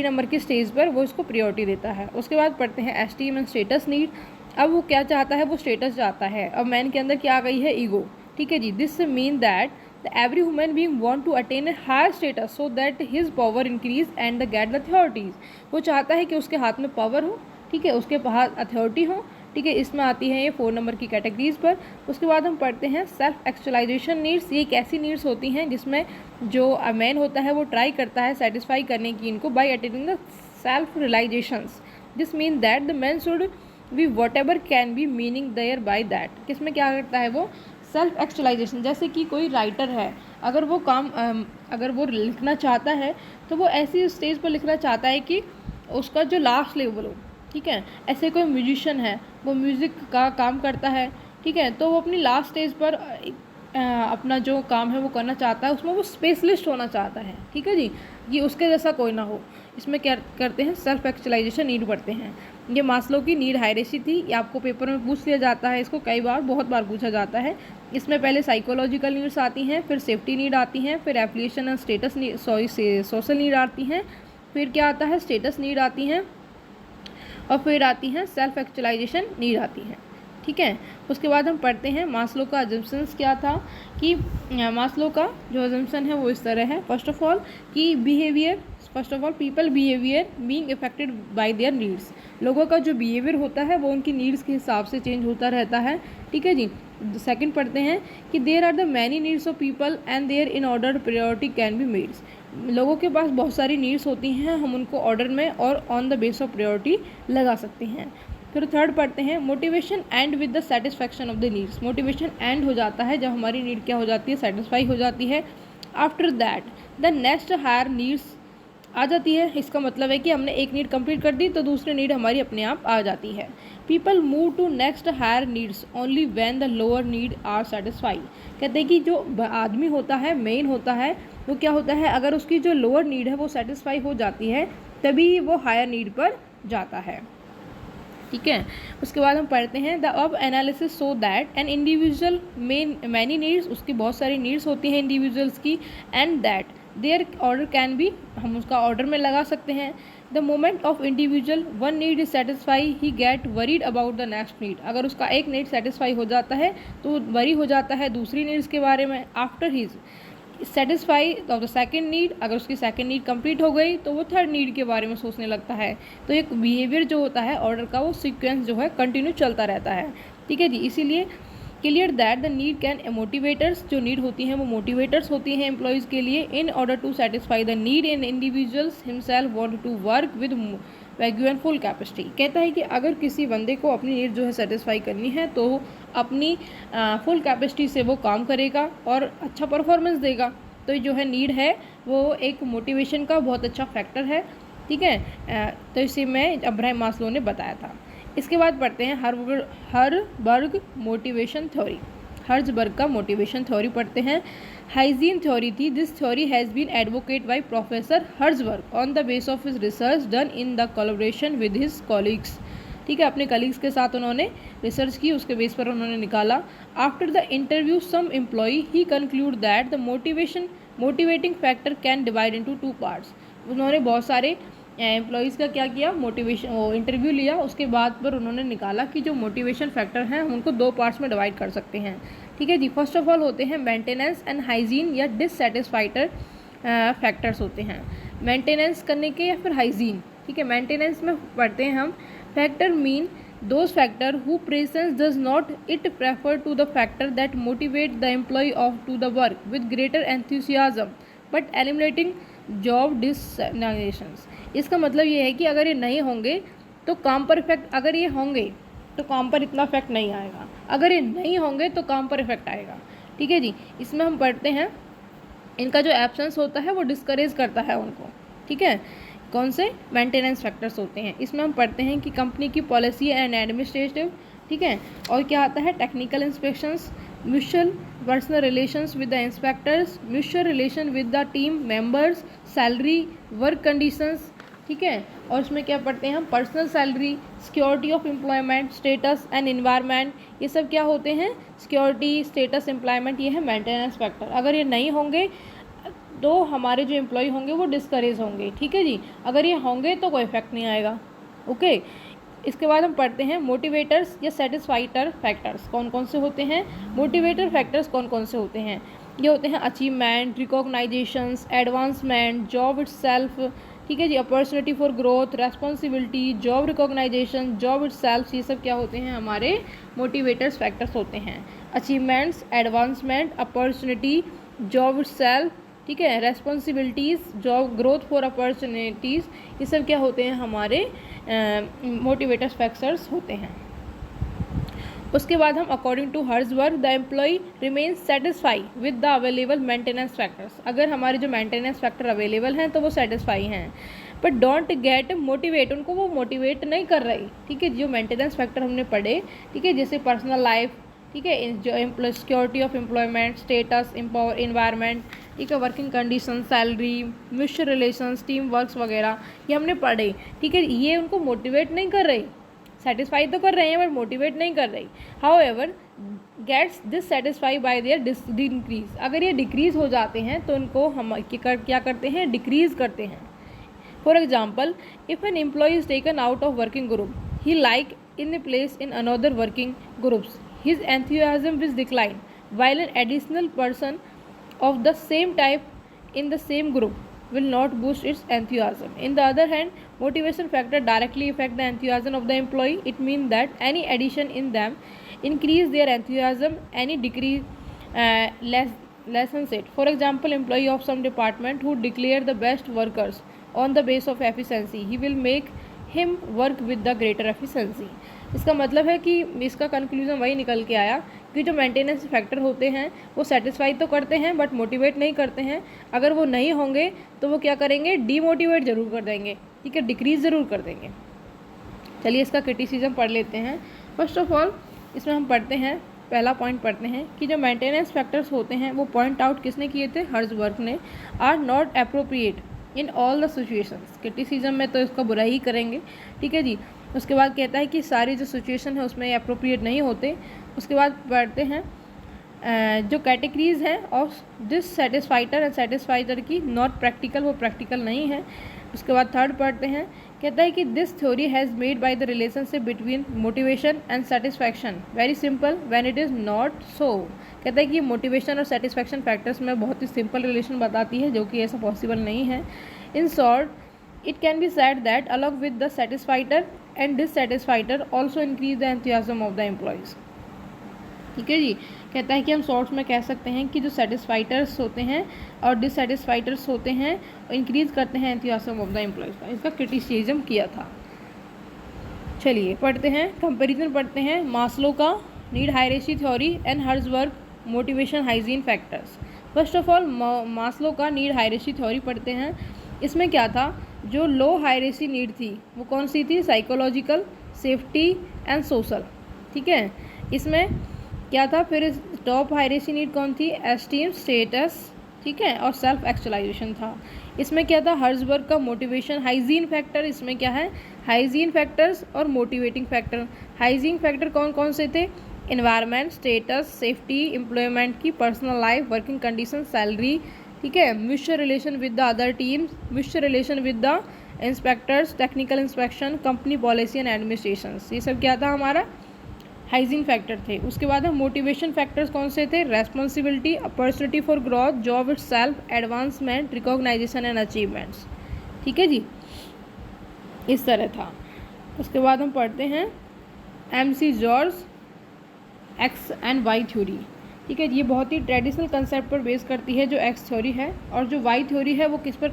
नंबर की स्टेज पर, वो इसको प्रायोरिटी देता है। उसके बाद पढ़ते हैं एस्टीम एंड स्टेटस नीड। अब वो क्या चाहता है, वो स्टेटस चाहता है। अब मैन के अंदर क्या आ गई है, ईगो, ठीक है जी। This mean that every human being want to attain a higher status so that his power increase and get the authorities. वो चाहता है कि उसके हाथ में पावर हो, ठीक है, उसके पास अथॉरिटी हो, ठीक है। इसमें आती है ये 4 नंबर की कैटेगरीज पर। उसके बाद हम पढ़ते हैं सेल्फ एक्चुअलाइजेशन नीड्स। ये एक ऐसी नीड्स होती हैं जिसमें जो मैन होता है वो ट्राई करता है सेटिस्फाई करने की इनको by attaining the self realisations. This mean that the man should be whatever can be meaning thereby that. किसमें क्या करता है वो, सेल्फ एक्चुअलाइजेशन। जैसे कि कोई राइटर है, अगर वो लिखना चाहता है तो वो ऐसी स्टेज पर लिखना चाहता है कि उसका जो लास्ट लेवल हो, ठीक है। ऐसे कोई म्यूजिशियन है, वो म्यूज़िक का काम करता है, ठीक है, तो वो अपनी लास्ट स्टेज पर अपना जो काम है वो करना चाहता है, उसमें वो स्पेशलिस्ट होना चाहता है, ठीक है जी, कि उसके जैसा कोई ना हो। इसमें क्या करते हैं, सेल्फ एक्चुअलाइजेशन नीड पढ़ते हैं। ये मास्लो की नीड हायरार्की थी, ये आपको पेपर में पूछ लिया जाता है, इसको कई बार बहुत बार पूछा जाता है। इसमें पहले साइकोलॉजिकल नीड्स आती हैं, फिर सेफ्टी नीड आती हैं, फिर application and status need, social need आती हैं, फिर क्या आता है, स्टेटस नीड आती हैं, और फिर आती हैं सेल्फ एक्चुअलाइजेशन नीड आती हैं, ठीक है। उसके बाद हम पढ़ते हैं मास्लो का अजम्पशंस क्या था, कि मास्लो का जो अजम्पशन है वो इस तरह है। फर्स्ट ऑफ ऑल कि behaviour, first of all people behaviour being affected by there needs, लोगों का जो बिहेवियर होता है वो उनकी नीड्स के हिसाब से चेंज होता रहता है, ठीक है जी। सेकंड पढ़ते हैं कि there are the many needs of people and there in order priority can be mades, लोगों के पास बहुत सारी नीड्स होती हैं, हम उनको ऑर्डर में और on the base of priority लगा सकते हैं। फिर थर्ड पढ़ते हैं motivation and with the satisfaction of the needs, motivation and हो जाता है जब हमारी नीड क्या हो जाती है, सेटिस्फाई हो जाती है। After that the next higher needs आ जाती है, इसका मतलब है कि हमने एक नीड कंप्लीट कर दी तो दूसरी नीड हमारी अपने आप आ जाती है। People move to next higher needs only when the lower need are satisfy, कहते हैं कि जो आदमी होता है, मेन होता है, वो क्या होता है, अगर उसकी जो लोअर नीड है वो सेटिस्फाई हो जाती है तभी वो हायर नीड पर जाता है, ठीक है। उसके बाद हम पढ़ते हैं द अब analysis so that an individual many needs, उसकी बहुत सारी नीड्स होती हैं इंडिविजुअल्स की, and that their order can be, हम उसका ऑर्डर में लगा सकते हैं। The moment of individual one need is satisfy he get worried about the next need, अगर उसका एक नीड सेटिस्फाई हो जाता है तो वरी हो जाता है दूसरी नीड्स के बारे में। After his satisfy of the second need, अगर उसकी सेकेंड नीड कंप्लीट हो गई तो वो थर्ड नीड के बारे में सोचने लगता है। तो एक बिहेवियर जो होता है ऑर्डर का, वो सीक्वेंस जो है कंटिन्यू चलता रहता है, ठीक है जी। इसीलिए clear that the need can motivators, जो नीड होती हैं वो मोटिवेटर्स होती हैं एम्प्लॉयज़ के लिए, in order to satisfy the need in individuals himself want to work with vague full capacity, कहता है कि अगर किसी बंदे को अपनी नीड जो है सेटिस्फाई करनी है तो अपनी फुल कैपेसिटी से वो काम करेगा और अच्छा परफॉर्मेंस देगा। तो जो है नीड है वो एक मोटिवेशन का बहुत अच्छा फैक्टर है, ठीक है। तो इसे मैं अब्राहम मास्लो ने बताया था। इसके बाद पढ़ते हैं हर्जबर्ग मोटिवेशन थ्योरी, हर्जबर्ग का मोटिवेशन थ्योरी पढ़ते हैं। हाइजीन थ्योरी थी, this theory has been advocate by professor Herzberg on the base of his research done in the collaboration with his colleagues, ठीक है, अपने कलीग्स के साथ उन्होंने रिसर्च की, उसके बेस पर उन्होंने निकाला। After the interview some employee he conclude that the motivating factor can divide into two parts, उन्होंने बहुत सारे एम्प्लॉयज़ का क्या किया, मोटिवेशन इंटरव्यू लिया, उसके बाद पर उन्होंने निकाला कि जो मोटिवेशन फैक्टर हैं हम उनको दो पार्ट्स में डिवाइड कर सकते हैं, ठीक है जी। फर्स्ट ऑफ ऑल होते हैं मेंटेनेंस एंड हाइजीन या डिससेटिस्फाइड फैक्टर्स होते हैं, मेंटेनेंस करने के या फिर हाइजीन, ठीक है। मेंटेनेंस में पढ़ते हैं हम factor mean those factor who presence does not it prefer to the factor that motivate the employee of to the work with greater enthusiasm but eliminating job dissatisfactions, इसका मतलब ये है कि अगर ये नहीं होंगे तो काम पर इफेक्ट, अगर ये होंगे तो काम पर इतना इफेक्ट नहीं आएगा, अगर ये नहीं होंगे तो काम पर इफेक्ट आएगा, ठीक है जी। इसमें हम पढ़ते हैं इनका जो एब्सेंस होता है वो डिस्करेज करता है उनको, ठीक है। कौन से मेंटेनेंस फैक्टर्स होते हैं, इसमें हम पढ़ते हैं कि कंपनी की पॉलिसी एंड एडमिनिस्ट्रेटिव, ठीक है, और क्या आता है technical inspections, mutual personal relations with the inspectors, mutual relation with the team members, salary, work conditions, ठीक है। और इसमें क्या पढ़ते हैं हम personal salary, security of employment, status and environment, ये सब क्या होते हैं, सिक्योरिटी, स्टेटस, एम्प्लॉयमेंट, ये है मेंटेनेंस फैक्टर। अगर ये नहीं होंगे तो हमारे जो एम्प्लॉय होंगे वो डिस्करेज होंगे, ठीक है जी, अगर ये होंगे तो कोई इफेक्ट नहीं आएगा, ओके। इसके बाद हम पढ़ते हैं मोटिवेटर्स या सेटिस्फाइटर फैक्टर्स कौन कौन से होते हैं। मोटिवेटर फैक्टर्स कौन कौन से होते हैं, ये होते हैं achievement, recognisations, advancement, job itself, ठीक है जी, opportunity for growth, responsibility, job recognisation, job itself, ये सब क्या होते हैं हमारे मोटिवेटर्स फैक्टर्स होते हैं। Achievements, advancement, opportunity, job itself, ठीक है, responsibilities, job growth for opportunities, ये सब क्या होते हैं हमारे मोटिवेटर्स फैक्टर्स होते हैं। उसके बाद हम according to Herzberg the employ remains satisfy with the available maintenance factors, अगर हमारे जो मेंटेनेंस फैक्टर अवेलेबल हैं तो वो सेटिस्फाई हैं। बट डोंट गेट मोटिवेट, उनको वो मोटिवेट नहीं कर रही। ठीक है, जो मेंटेनेंस फैक्टर हमने पढ़े, ठीक है, जैसे पर्सनल लाइफ, ठीक है, जो security of employment, status, empower environment, ठीक है, working condition, salary, mutual relations, team works वगैरह, ये हमने पढ़े। ठीक है, ये उनको मोटिवेट नहीं कर रही, सेटिस्फाई तो कर रहे हैं बट मोटिवेट नहीं कर रही। However gets dissatisfy by their decrease, अगर ये डिक्रीज हो जाते हैं तो उनको हम क्या करते हैं, डिक्रीज करते हैं। For example, if an employ is taken out of working group, he like in place in another working groups, his enthusiasm will decline, while an additional person of the same type in the same group will not boost its enthusiasm. In the other hand, motivation factor directly affect the enthusiasm of the employee. It means that any addition in them increase their enthusiasm, any decrease lessens it. For example, employee of some department who declare the best workers on the base of efficiency, he will make him work with the greater efficiency. इसका मतलब है कि इसका कंक्लूजन वही निकल के आया कि जो मेंटेनेंस फैक्टर होते हैं वो सेटिस्फाई तो करते हैं बट मोटिवेट नहीं करते हैं। अगर वो नहीं होंगे तो वो क्या करेंगे, डीमोटिवेट ज़रूर कर देंगे। ठीक है, डिक्रीज ज़रूर कर देंगे। चलिए इसका क्रिटिसिज्म पढ़ लेते हैं। फर्स्ट ऑफ ऑल इसमें हम पढ़ते हैं, पहला पॉइंट पढ़ते हैं कि जो मेंटेनेंस फैक्टर्स होते हैं वो पॉइंट आउट किसने किए थे, हर्ज़बर्ग ने, are not appropriate in all the situations. Criticism में तो इसका बुरा ही करेंगे। ठीक है जी। उसके बाद कहता है कि सारी जो सिचुएशन है उसमें अप्रोप्रिएट नहीं होते। उसके बाद पढ़ते हैं जो कैटेगरीज हैं ऑफ डिससेटिस्फाइटर एंड सेटिस्फाइटर की, नॉट प्रैक्टिकल, वो प्रैक्टिकल नहीं है। उसके बाद थर्ड पढ़ते हैं, कहता है कि this theory has made by the relationship between motivation and satisfaction very simple when it is not so. कहता है कि मोटिवेशन और सेटिस्फैक्शन फैक्टर्स में बहुत ही सिंपल रिलेशन बताती है, जो कि ऐसा पॉसिबल नहीं है। In short, it can be said that along with the satisfier and dissatisfier also increase the enthusiasm of the employees. ठीक है जी। कहता है कि हम शॉर्ट्स में कह सकते हैं कि जो सेटिस्फाइटर्स होते हैं और डिससेटिस्फाइटर्स होते हैं इंक्रीज करते हैं एंथुसियाज्म ऑफ द एम्प्लॉयज़ का। इसका क्रिटिसिज्म किया था। चलिए पढ़ते हैं, कंपैरिजन पढ़ते हैं, मास्लो का need hierarchy theory and Herzberg motivation hygiene factors. First of all Maslow का नीड हायरार्की थ्योरी पढ़ते हैं। इसमें क्या था, जो लो हायरार्की नीड थी वो कौन सी थी, साइकोलॉजिकल, सेफ्टी एंड सोशल। ठीक है, इसमें क्या था, फिर टॉप हायरार्की नीड कौन थी, एस्टीम, स्टेटस, ठीक है, और सेल्फ एक्चुअलाइजेशन था। इसमें क्या था, हर्ज़बर्ग का मोटिवेशन हाइजीन फैक्टर। इसमें क्या है, हाइजीन फैक्टर्स और मोटिवेटिंग फैक्टर। हाइजीन फैक्टर कौन कौन से थे, इन्वायरमेंट, स्टेटस, सेफ्टी, एम्प्लॉयमेंट की, personal life, working condition, salary, ठीक है, mutual relation with the other teams, mutual relation with the inspectors, technical inspection, company policy and administration. ये सब क्या था, हमारा हाइजीन फैक्टर थे। उसके बाद हम मोटिवेशन फैक्टर्स कौन से थे, responsibility, opportunity for growth, job itself, advancement, recognisation and achievements. ठीक है जी, इस तरह था। उसके बाद हम पढ़ते हैं MC George X and Y theory. ठीक है, ये बहुत ही ट्रेडिशनल कंसेप्ट पर बेस करती है जो एक्स थ्योरी है, और जो वाई थ्योरी है वो किस पर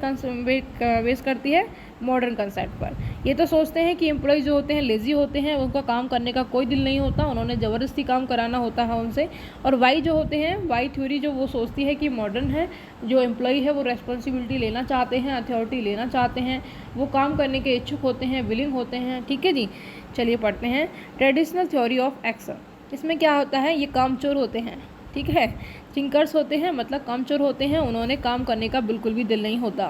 बेस करती है, मॉडर्न कंसेप्ट पर। ये तो सोचते हैं कि एम्प्लॉय जो होते हैं लेज़ी होते हैं, उनका काम करने का कोई दिल नहीं होता, उन्होंने ज़बरदस्ती काम कराना होता है उनसे। और वाई जो होते हैं, वाई थ्योरी जो वो सोचती है कि मॉडर्न है, जो एम्प्लॉय है वो रेस्पॉन्सिबिलिटी लेना चाहते हैं, अथॉरिटी लेना चाहते हैं, वो काम करने के इच्छुक होते हैं, विलिंग होते हैं। ठीक है जी। चलिए पढ़ते हैं ट्रेडिशनल थ्योरी ऑफ एक्स। इसमें क्या होता है, ये कामचोर होते हैं। ठीक है, थिंकर्स होते हैं, मतलब कामचोर होते हैं, उन्होंने काम करने का बिल्कुल भी दिल नहीं होता,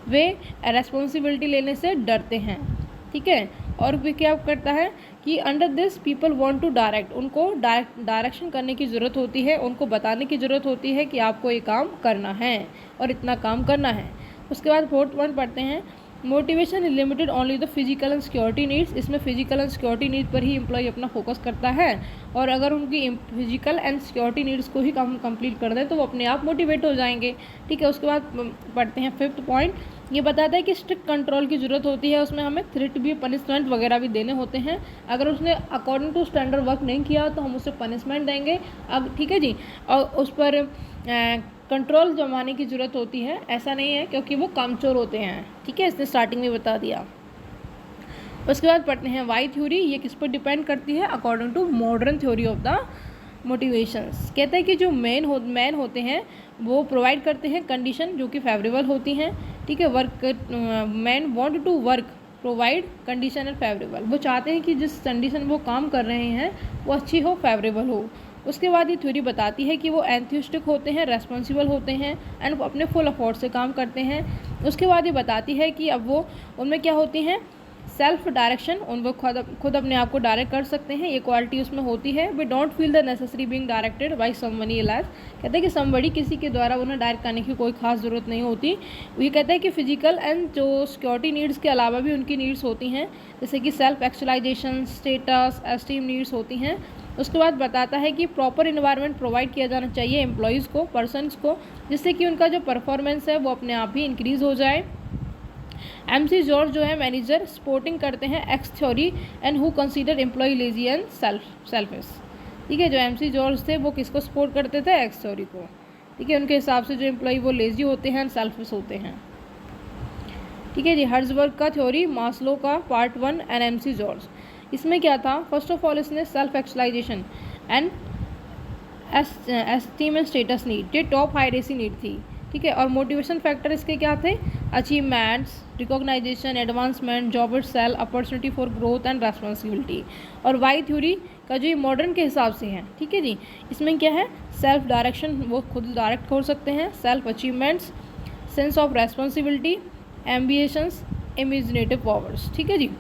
वे रेस्पॉन्सिबिलिटी लेने से डरते हैं। ठीक है, और भी क्या करता है कि under this people want to direct, उनको डायरेक्शन करने की ज़रूरत होती है, उनको बताने की ज़रूरत होती है कि आपको ये काम करना है और इतना काम करना है। उसके बाद फोर्थ पॉइंट पढ़ते हैं, motivation is limited only the physical and security needs. इसमें फिजिकल एंड सिक्योरिटी नीड पर ही एम्प्लॉय अपना फोकस करता है, और अगर उनकी फिजिकल एंड सिक्योरिटी नीड्स को ही कंप्लीट कर दें तो वो अपने आप मोटिवेट हो जाएंगे। ठीक है, उसके बाद पढ़ते हैं फिफ्थ पॉइंट। ये बताता है कि स्ट्रिक्ट कंट्रोल की ज़रूरत होती है, उसमें हमें थ्रेट भी, पनिशमेंट वगैरह भी देने होते हैं। अगर उसने अकॉर्डिंग टू स्टैंडर्ड वर्क नहीं किया तो हम उसे पनिशमेंट देंगे। अब ठीक है जी, और उस पर कंट्रोल जमाने की ज़रूरत होती है, ऐसा नहीं है क्योंकि वो कामचोर होते हैं। ठीक है, इसने स्टार्टिंग में बता दिया। उसके बाद पढ़ते हैं वाई थ्योरी। ये किस पर डिपेंड करती है, according to modern theory of the motivations. कहते हैं कि जो मैन होते हैं वो प्रोवाइड करते हैं कंडीशन जो कि फेवरेबल होती हैं। ठीक है, work man want to work provide condition and favourable, वो चाहते हैं कि जिस कंडीशन वो काम कर रहे हैं वो अच्छी हो, फेवरेबल हो। उसके बाद ये थ्योरी बताती है कि वो एंथुसिस्टिक होते हैं, रेस्पॉन्सिबल होते हैं एंड अपने फुल एफर्ट से काम करते हैं। उसके बाद ये बताती है कि अब वो उनमें क्या होती हैं, सेल्फ डायरेक्शन, उन वो खुद अपने आप को डायरेक्ट कर सकते हैं, ये क्वालिटी उसमें होती है। We don't feel the necessary being directed by somebody else, कहते हैं कि समबडी, किसी के द्वारा उन्हें डायरेक्ट करने की कोई खास ज़रूरत नहीं होती। ये कहते हैं कि फिजिकल एंड जो सिक्योरिटी नीड्स के अलावा भी उनकी नीड्स होती हैं, जैसे कि self actualisation, status, esteem needs होती हैं। उसके बाद बताता है कि प्रॉपर इन्वायरमेंट प्रोवाइड किया जाना चाहिए एम्प्लॉयज़ को, पर्सनस को, जिससे कि उनका जो परफॉर्मेंस है वो अपने आप ही इंक्रीज़ हो जाए। MC जॉर्ज जो है मैनेजर सपोर्टिंग करते हैं X theory and who consider employ lazy and selfish, ठीक है। जो MC जॉर्ज थे वो किसको सपोर्ट करते थे, एक्स थ्योरी को, ठीक है। उनके हिसाब से जो एम्प्लॉय वो लेजी होते हैं एंड सेल्फिश होते हैं, ठीक है जी। हर्ट्ज़बर्ग का थ्योरी, मास्लो का पार्ट 1 एंड MC जॉर्ज। इसमें क्या था, फर्स्ट ऑफ ऑल इसने self actualisation and esteem and status need, ये टॉप हायरेसी नीड थी, ठीक है। और मोटिवेशन फैक्टर इसके क्या थे, achievements, recognisation, advancement, job itself, opportunity for growth and responsibility. और वाई थ्योरी का जो ये मॉडर्न के हिसाब से है, ठीक है जी, इसमें क्या है, सेल्फ डायरेक्शन, वो खुद डायरेक्ट हो सकते हैं, self achievements, sense of responsibility, ambitions, imaginative powers, ठीक है जी।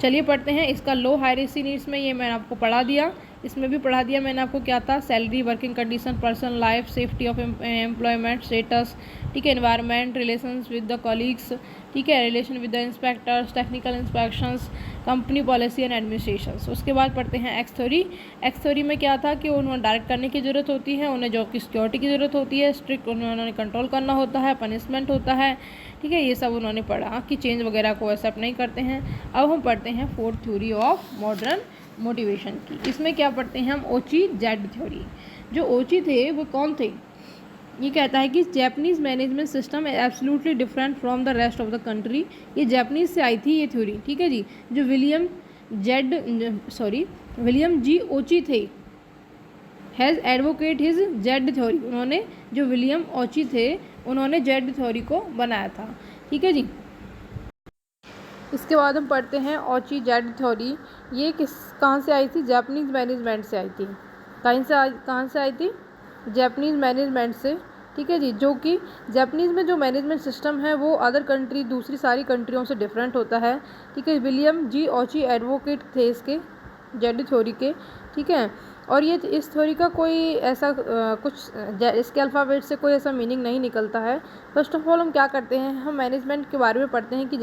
चलिए पढ़ते हैं इसका लो हायरेसी नीड्स में, ये मैंने आपको पढ़ा दिया, इसमें भी पढ़ा दिया मैंने आपको क्या था, salary, working condition, personal life, safety of employment, status, ठीक है, environment, relations with the colleagues, ठीक है, relation with the inspectors, technical inspections, company policy and administration. उसके बाद पढ़ते हैं एक्स थ्योरी। एक्स थ्योरी में क्या था कि उन्हें डायरेक्ट करने की ज़रूरत होती है, उन्हें जॉब की सिक्योरिटी की ज़रूरत होती है, स्ट्रिक्ट उन्होंने कंट्रोल करना होता है, पनिशमेंट होता है, ठीक है, ये सब उन्होंने पढ़ा कि चेंज वगैरह को एक्सेप्ट नहीं करते हैं। अब हम पढ़ते हैं fourth theory of modern motivation की। इसमें क्या पढ़ते हैं हम, ओची जेड थ्योरी। जो ओची थे वो कौन थे, ये कहता है कि जैपनीज़ मैनेजमेंट सिस्टम है absolutely different from the rest of the country. ये जैपनीज़ से आई थी ये थ्योरी, ठीक है जी। जो विलियम जी ओची थे, has advocate his Z theory, उन्होंने, जो विलियम ओची थे, उन्होंने जेड थ्योरी को बनाया था, ठीक है जी। इसके बाद हम पढ़ते हैं ओची जेड थ्योरी। ये कहाँ से आई थी, जापानीज़ मैनेजमेंट से आई थी। कहाँ से आई थी, जापानीज़ मैनेजमेंट से, ठीक है जी। जो कि जापानीज़ में जो मैनेजमेंट सिस्टम है वो अदर कंट्री, दूसरी सारी कंट्रियों से डिफरेंट होता है, ठीक है। विलियम जी ओची एडवोकेट थे इसके जेड थ्योरी के, ठीक है। और ये इस थ्योरी का कोई ऐसा इसके अल्फ़ाबेट से कोई ऐसा मीनिंग नहीं निकलता है। फर्स्ट ऑफ ऑल हम क्या करते हैं, हम मैनेजमेंट के बारे में पढ़ते हैं कि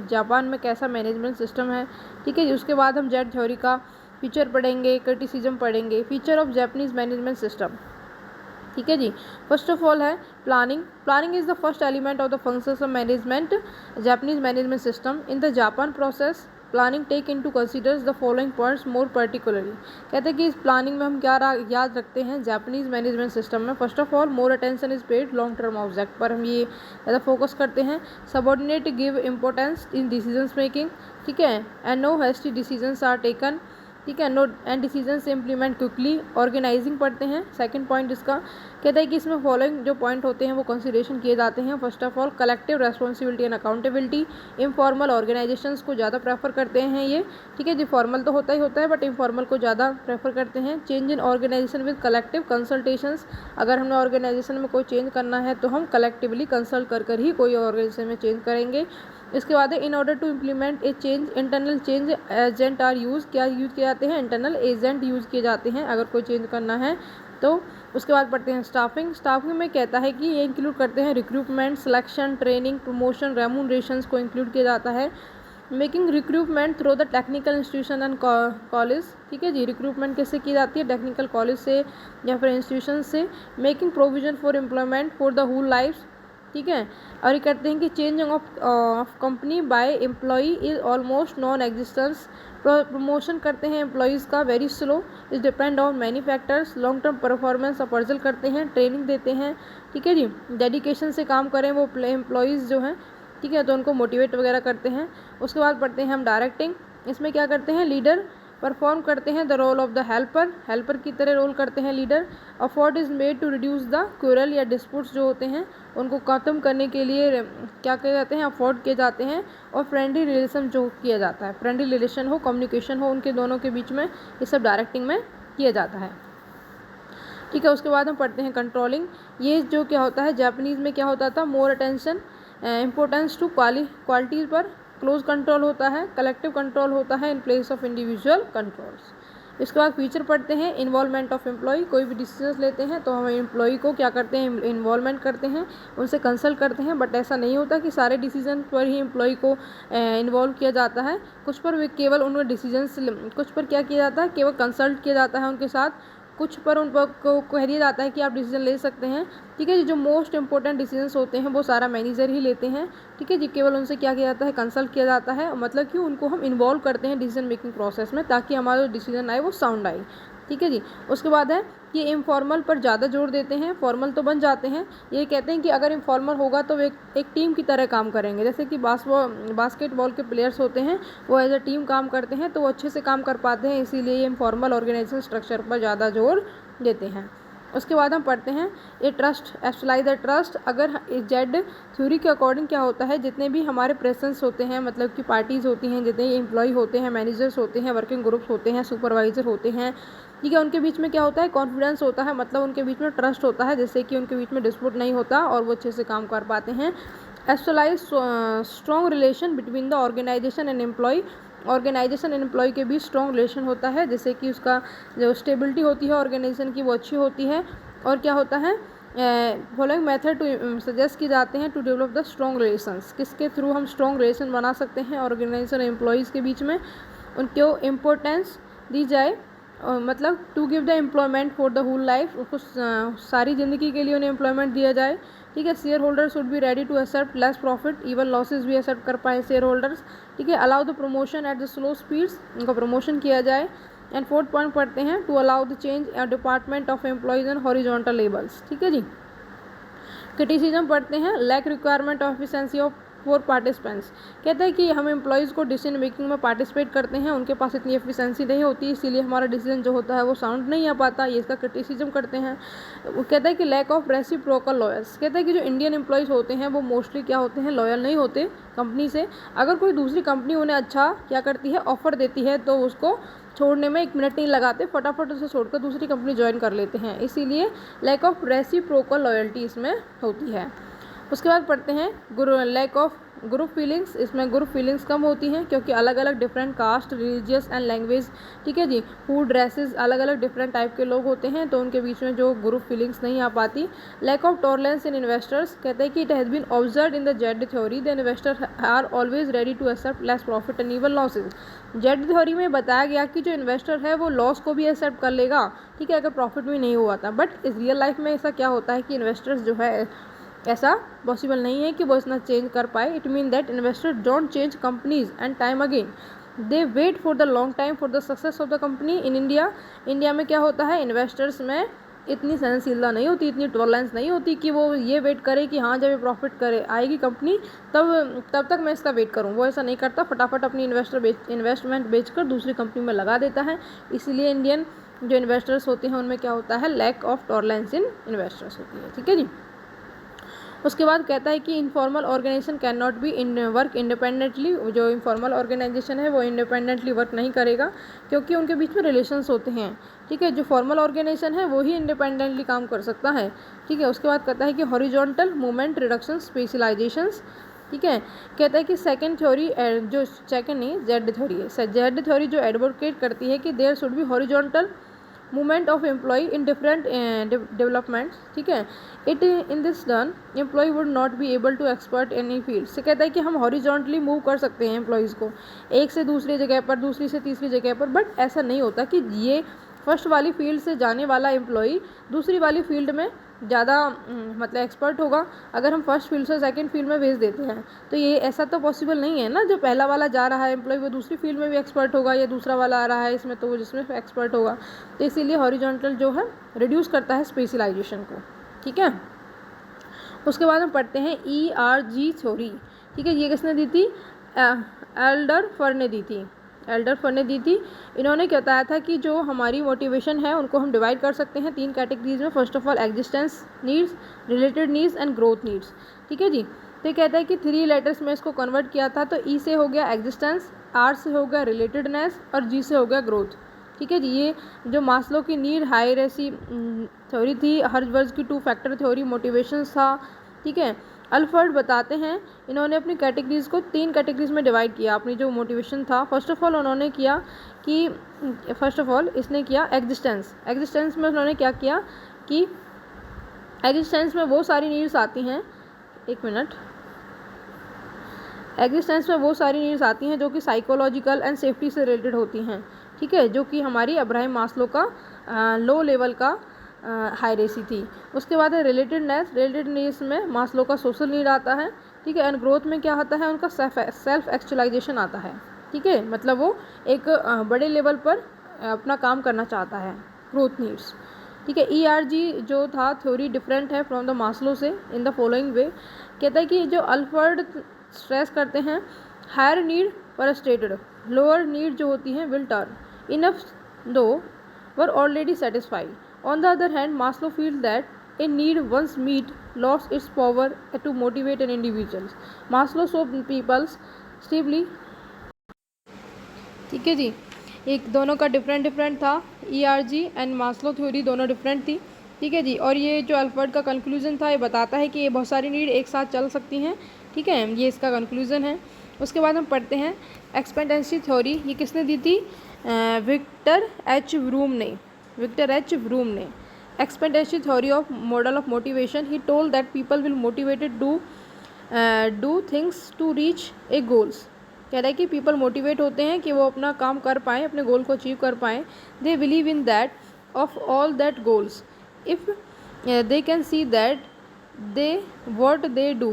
जापान में कैसा मैनेजमेंट सिस्टम है, ठीक है। उसके बाद हम जेड थ्योरी का फीचर पढ़ेंगे, क्रिटिसिज्म पढ़ेंगे, feature of Japanese management system, ठीक है जी। फर्स्ट ऑफ ऑल है planning. Planning is the first element of the functions of management, Japanese management system. In the Japan process planning take into considers the following points more particularly. कहते हैं कि इस प्लानिंग में हम क्या याद रखते हैं जापानीज़ मैनेजमेंट सिस्टम में। First of all more attention is paid long term object पर, हम ये ज़्यादा फोकस करते हैं। Subordinate give importance in decisions making, ठीक है, and no hasty decisions are taken, ठीक है, नो एंड डिसीजन से इम्प्लीमेंट क्विकली। ऑर्गेनाइजिंग पढ़ते हैं, सेकंड पॉइंट इसका कहता है कि इसमें फॉलोइंग जो पॉइंट होते हैं वो कंसिडरेशन किए जाते हैं। First of all collective responsibility and accountability. Informal organisations को ज़्यादा प्रेफर करते हैं ये, ठीक है जी। फॉर्मल तो होता है बट इनफॉर्मल को ज़्यादा प्रेफर करते हैं। Change in organisation with collective consultations, अगर हमने ऑर्गेनाइजेशन में कोई चेंज करना है तो हम कलेक्टिवली कंसल्ट कर ही कोई ऑर्गेनाइजेशन में चेंज करेंगे। इसके बाद है in order to implement a change internal change agent are use, क्या यूज़ किए जाते हैं, इंटरनल एजेंट यूज़ किए जाते हैं अगर कोई चेंज करना है तो। उसके बाद पढ़ते हैं स्टाफिंग। स्टाफिंग में कहता है कि ये इंक्लूड करते हैं रिक्रूटमेंट, सिलेक्शन, ट्रेनिंग, प्रमोशन, रेम्यूनरेशंस को इंक्लूड किया जाता है। Making recruitment through the technical institution and college, ठीक है जी। रिक्रूटमेंट कैसे की जाती है, टेक्निकल कॉलेज से या फिर इंस्टीट्यूशन से। Making provision for employment for the whole life, ठीक है। और ये कहते हैं कि changing of company by employee is almost non existence. Promotion करते हैं एम्प्लॉयज़ का very slow, is depend on many factors. Long term performance appraisal करते हैं, ट्रेनिंग देते हैं, ठीक है जी। डेडिकेशन से काम करें वो एम्प्लॉयज़ जो हैं, ठीक है, तो उनको मोटिवेट वगैरह करते हैं। उसके बाद पढ़ते हैं हम डायरेक्टिंग। इसमें क्या करते हैं, लीडर परफॉर्म करते हैं the role of the helper, helper की तरह रोल करते हैं leader. Afford is made to reduce the quarrel या डिस्प्यूट्स जो होते हैं उनको ख़त्म करने के लिए क्या किए जाते हैं, अफोर्ड किए जाते हैं। और फ्रेंडली रिलेशन जो किया जाता है, फ्रेंडली रिलेशन हो, कम्युनिकेशन हो उनके दोनों के बीच में, ये सब डायरेक्टिंग में किया जाता है। ठीक है, उसके बाद हम पढ़ते हैं कंट्रोलिंग। ये जो क्या होता है, जापानीज़ में क्या होता था, more attention importance to qualities पर क्लोज कंट्रोल होता है, कलेक्टिव कंट्रोल होता है in place of individual controls. इसके बाद फीचर पढ़ते हैं इन्वॉल्वमेंट ऑफ एम्प्लॉय। कोई भी डिसीजन लेते हैं तो हम एम्प्लॉय को क्या करते हैं, इन्वॉल्वमेंट करते हैं, उनसे कंसल्ट करते हैं। बट ऐसा नहीं होता कि सारे डिसीजन पर ही एम्प्लॉय को इन्वॉल्व किया जाता है। कुछ पर वे केवल उनके डिसीजंस, कुछ पर क्या किया जाता है, केवल कंसल्ट किया जाता है उनके साथ। कुछ पर उन पर को कह दिया जाता है कि आप डिसीजन ले सकते हैं। ठीक है जी, जो मोस्ट इंपॉर्टेंट डिसीजंस होते हैं वो सारा मैनेजर ही लेते हैं। ठीक है जी, केवल उनसे क्या किया जाता है, कंसल्ट किया जाता है। मतलब कि उनको हम इन्वॉल्व करते हैं डिसीजन मेकिंग प्रोसेस में, ताकि हमारा जो डिसीजन आए वो साउंड आए। ठीक है जी, उसके बाद है कि इनफॉर्मल पर ज़्यादा जोर देते हैं, फॉर्मल तो बन जाते हैं। ये कहते हैं कि अगर इनफॉर्मल होगा तो वे एक टीम की तरह काम करेंगे। जैसे कि बास्केटबॉल के प्लेयर्स होते हैं, वो एज अ टीम काम करते हैं तो वो अच्छे से काम कर पाते हैं, इसीलिए ये इनफॉर्मल ऑर्गेनाइजेशन स्ट्रक्चर पर ज़्यादा जोर देते हैं। उसके बाद हम पढ़ते हैं ये ट्रस्ट, एक्चुअलाइज द ट्रस्ट। अगर जेड थ्योरी के अकॉर्डिंग क्या होता है, जितने भी हमारे प्रेजेंस होते हैं, मतलब कि पार्टीज़ होती हैं, जितने एम्प्लॉय होते हैं, मैनेजर्स होते हैं, वर्किंग ग्रुप्स होते हैं, सुपरवाइजर होते हैं, ठीक है, उनके बीच में क्या होता है, कॉन्फिडेंस होता है, मतलब उनके बीच में ट्रस्ट होता है, जैसे कि उनके बीच में डिस्प्यूट नहीं होता और वो अच्छे से काम कर पाते हैं। Actualise strong relation between the organisation and employ. Organisation and employ के बीच स्ट्रॉन्ग रिलेशन होता है, जैसे कि उसका जो स्टेबिलिटी होती है ऑर्गेनाइजेशन की वो अच्छी होती है। और क्या होता है, फॉलोइंग मेथड टू सजेस्ट किए जाते हैं to develop the strong relations. किसके थ्रू हम स्ट्रॉन्ग रिलेशन बना सकते हैं ऑर्गेनाइजेशन और एम्प्लॉयज़ के बीच में, उनको इम्पोर्टेंस दी जाए। मतलब to give the employment for the whole life, उसको सारी ज़िंदगी के लिए उन्हें एम्प्लॉयमेंट दिया जाए। ठीक है, share holder should be ready to accept less profit, even losses भी एक्सेप्ट कर पाए शेयर होल्डर्स। ठीक है, allow the promotion at the slow speeds, उनका प्रमोशन किया जाए। एंड फोर्थ पॉइंट पढ़ते हैं to allow the change department of employees and horizontal levels. ठीक है जी, क्रिटिसिज्म पढ़ते हैं lack requirement of efficiency of for participants. कहते हैं कि हम एम्प्लॉयज़ को डिसीजन मेकिंग में पार्टिसिपेट करते हैं, उनके पास इतनी एफिशिएंसी नहीं होती, इसीलिए हमारा डिसीजन जो होता है वो साउंड नहीं आ पाता, ये इसका क्रिटिसिज्म करते हैं। वो कहता है कि लैक ऑफ रेसिप्रोकल लॉयल्स। कहता है कि जो इंडियन एम्प्लॉयज़ होते हैं वो मोस्टली क्या होते हैं, लॉयल नहीं होते कंपनी से। अगर कोई दूसरी कंपनी उन्हें अच्छा क्या करती है, ऑफर देती है, तो उसको छोड़ने में 1 मिनट नहीं लगाते, फटाफट उसे छोड़कर दूसरी कंपनी ज्वाइन कर लेते हैं, इसीलिए लैक ऑफ रेसिप्रोकल लॉयल्टी इसमें होती है। उसके बाद पढ़ते हैं लैक ऑफ ग्रुप फीलिंग्स। इसमें ग्रुप फीलिंग्स कम होती हैं क्योंकि अलग अलग different caste, religious and language, ठीक है जी, फूड, ड्रेसेस, अलग अलग डिफरेंट टाइप के लोग होते हैं, तो उनके बीच में जो ग्रुप फीलिंग्स नहीं आ पाती। Lack of tolerance in investors. कहते हैं कि it has been observe in the Z theory the investor are always ready to accept less profit and even losses. Z theory में बताया गया कि जो इन्वेस्टर है वो लॉस को भी एक्सेप्ट कर लेगा, ठीक है, अगर प्रॉफिट भी नहीं हुआ था। बट इस रियल लाइफ में ऐसा क्या होता है कि इन्वेस्टर्स जो है, ऐसा पॉसिबल नहीं है कि वो इतना चेंज कर पाए। It mean that investors don't change companies and time again, they wait for the long time for the success of the company. In India में क्या होता है, इन्वेस्टर्स में इतनी सहनशीलता नहीं होती, इतनी टॉलरेंस नहीं होती कि वो ये वेट करे कि हाँ जब ये प्रॉफिट करे आएगी कंपनी तब तक मैं इसका वेट करूँ। वो ऐसा नहीं करता, फटाफट अपनी इन्वेस्टमेंट बेचकर दूसरी कंपनी में लगा देता है। इसीलिए इंडियन जो इन्वेस्टर्स होते हैं उनमें क्या होता है, lack of tolerance in investors होती है। ठीक है जी, उसके बाद कहता है कि informal organization can not be work independently. जो इनफॉर्मल ऑर्गेनाइजेशन है वो इंडिपेंडेंटली वर्क नहीं करेगा क्योंकि उनके बीच में रिलेशंस होते हैं। ठीक है, जो फॉर्मल ऑर्गेनाइजेशन है वो ही इंडिपेंडेंटली काम कर सकता है। ठीक है, उसके बाद कहता है कि हॉरिजॉन्टल मूवमेंट रिडक्शन स्पेशलाइजेशंस। ठीक है, कहता है कि सेकंड थ्योरी, जो सेकंड नहीं जेड थ्योरी है, जेड थ्योरी जो एडवोकेट करती है कि there should be horizontal movement of employ in different developments. ठीक है, it in this done employ would not be able to expert any field. से कहता है कि हम हॉरिजॉन्टली मूव कर सकते हैं एम्प्लॉयज़ को एक से दूसरी जगह पर, दूसरी से तीसरी जगह पर, बट ऐसा नहीं होता कि ये फर्स्ट वाली फील्ड से जाने वाला एम्प्लॉय दूसरी वाली फील्ड में ज़्यादा मतलब एक्सपर्ट होगा अगर हम फर्स्ट फील्ड से सेकंड फील्ड में भेज देते हैं। तो ये ऐसा तो पॉसिबल नहीं है ना, जो पहला वाला जा रहा है एम्प्लॉय वो दूसरी फील्ड में भी एक्सपर्ट होगा, या दूसरा वाला आ रहा है इसमें तो वो जिसमें एक्सपर्ट होगा। तो इसीलिए हॉरिजॉन्टल जो है रिड्यूस करता है स्पेशलाइजेशन को। ठीक है, उसके बाद हम पढ़ते हैं ERG थ्योरी। ठीक है, ये किसने दी थी, एल्डर फर ने दी थी। एल्डरफर्ड ने दी थी। इन्होंने क्या बताया था कि जो हमारी मोटिवेशन है उनको हम डिवाइड कर सकते हैं 3 कैटेगरीज में। First of all existence needs, related needs and growth needs. ठीक है जी। तो ये कहता है कि 3 लेटर्स में इसको कन्वर्ट किया था, तो ई से हो गया एग्जिस्टेंस, आर से हो गया रिलेटेडनेस और जी से हो गया ग्रोथ। ठीक है जी। ये जो मास्लो की नीड हायरार्की थ्योरी थी, हर्ट्जबर्ग की 2 फैक्टर थ्योरी मोटिवेशंस था। ठीक है। अल्फर्ड बताते हैं, इन्होंने अपनी कैटेगरीज को 3 कैटेगरीज में डिवाइड किया। अपनी जो मोटिवेशन था, फर्स्ट ऑफ ऑल उन्होंने किया कि इसने किया एग्जिस्टेंस में उन्होंने क्या किया कि एग्जिस्टेंस में वो सारी नीड्स आती हैं, एग्जिस्टेंस में वो सारी नीड्स आती हैं जो कि साइकोलॉजिकल एंड सेफ्टी से रिलेटेड होती हैं। ठीक है, जो कि हमारी अब्राहम मास्लो का लो लेवल का हायरार्की थी। उसके बाद है रिलेटेडनेस में मास्लो का सोशल नीड आता है। ठीक है। एंड ग्रोथ में क्या आता है, उनका सेल्फ एक्चुअलाइजेशन आता है। ठीक है, मतलब वो एक बड़े लेवल पर अपना काम करना चाहता है, ग्रोथ नीड्स। ठीक है। ERG जो था थ्योरी डिफरेंट है फ्रॉम द मास्लो से इन द फॉलोइंग वे। कहता है कि जो अल्फर्ड स्ट्रेस करते हैं, हायर नीड पर स्टेटेड, लोअर नीड जो होती हैं विल टर्न इनफ दो were already satisfied. On the other hand, Maslow feels that a need once met lost its power to motivate an individual. Maslow saw people steeply। ठीक है जी। एक दोनों का डिफरेंट था, ERG एंड मास्लो थ्योरी दोनों डिफरेंट थी। ठीक है जी। और ये जो अल्फर्ड का कंक्लूजन था, ये बताता है कि ये बहुत सारी नीड एक साथ चल सकती हैं। ठीक है, ये इसका कंक्लूजन है। उसके बाद हम पढ़ते हैं एक्सपेक्टेंसी थ्योरी। ये किसने दी थी? विक्टर एच व्रूम ने। Expectancy theory of model of motivation. He told that people will motivated to do things to reach a goals. कह रहा है कि people motivate होते हैं कि वो अपना काम कर पाएँ, अपने गोल को अचीव कर पाएँ। They believe in that of all that goals. If they can see that what they do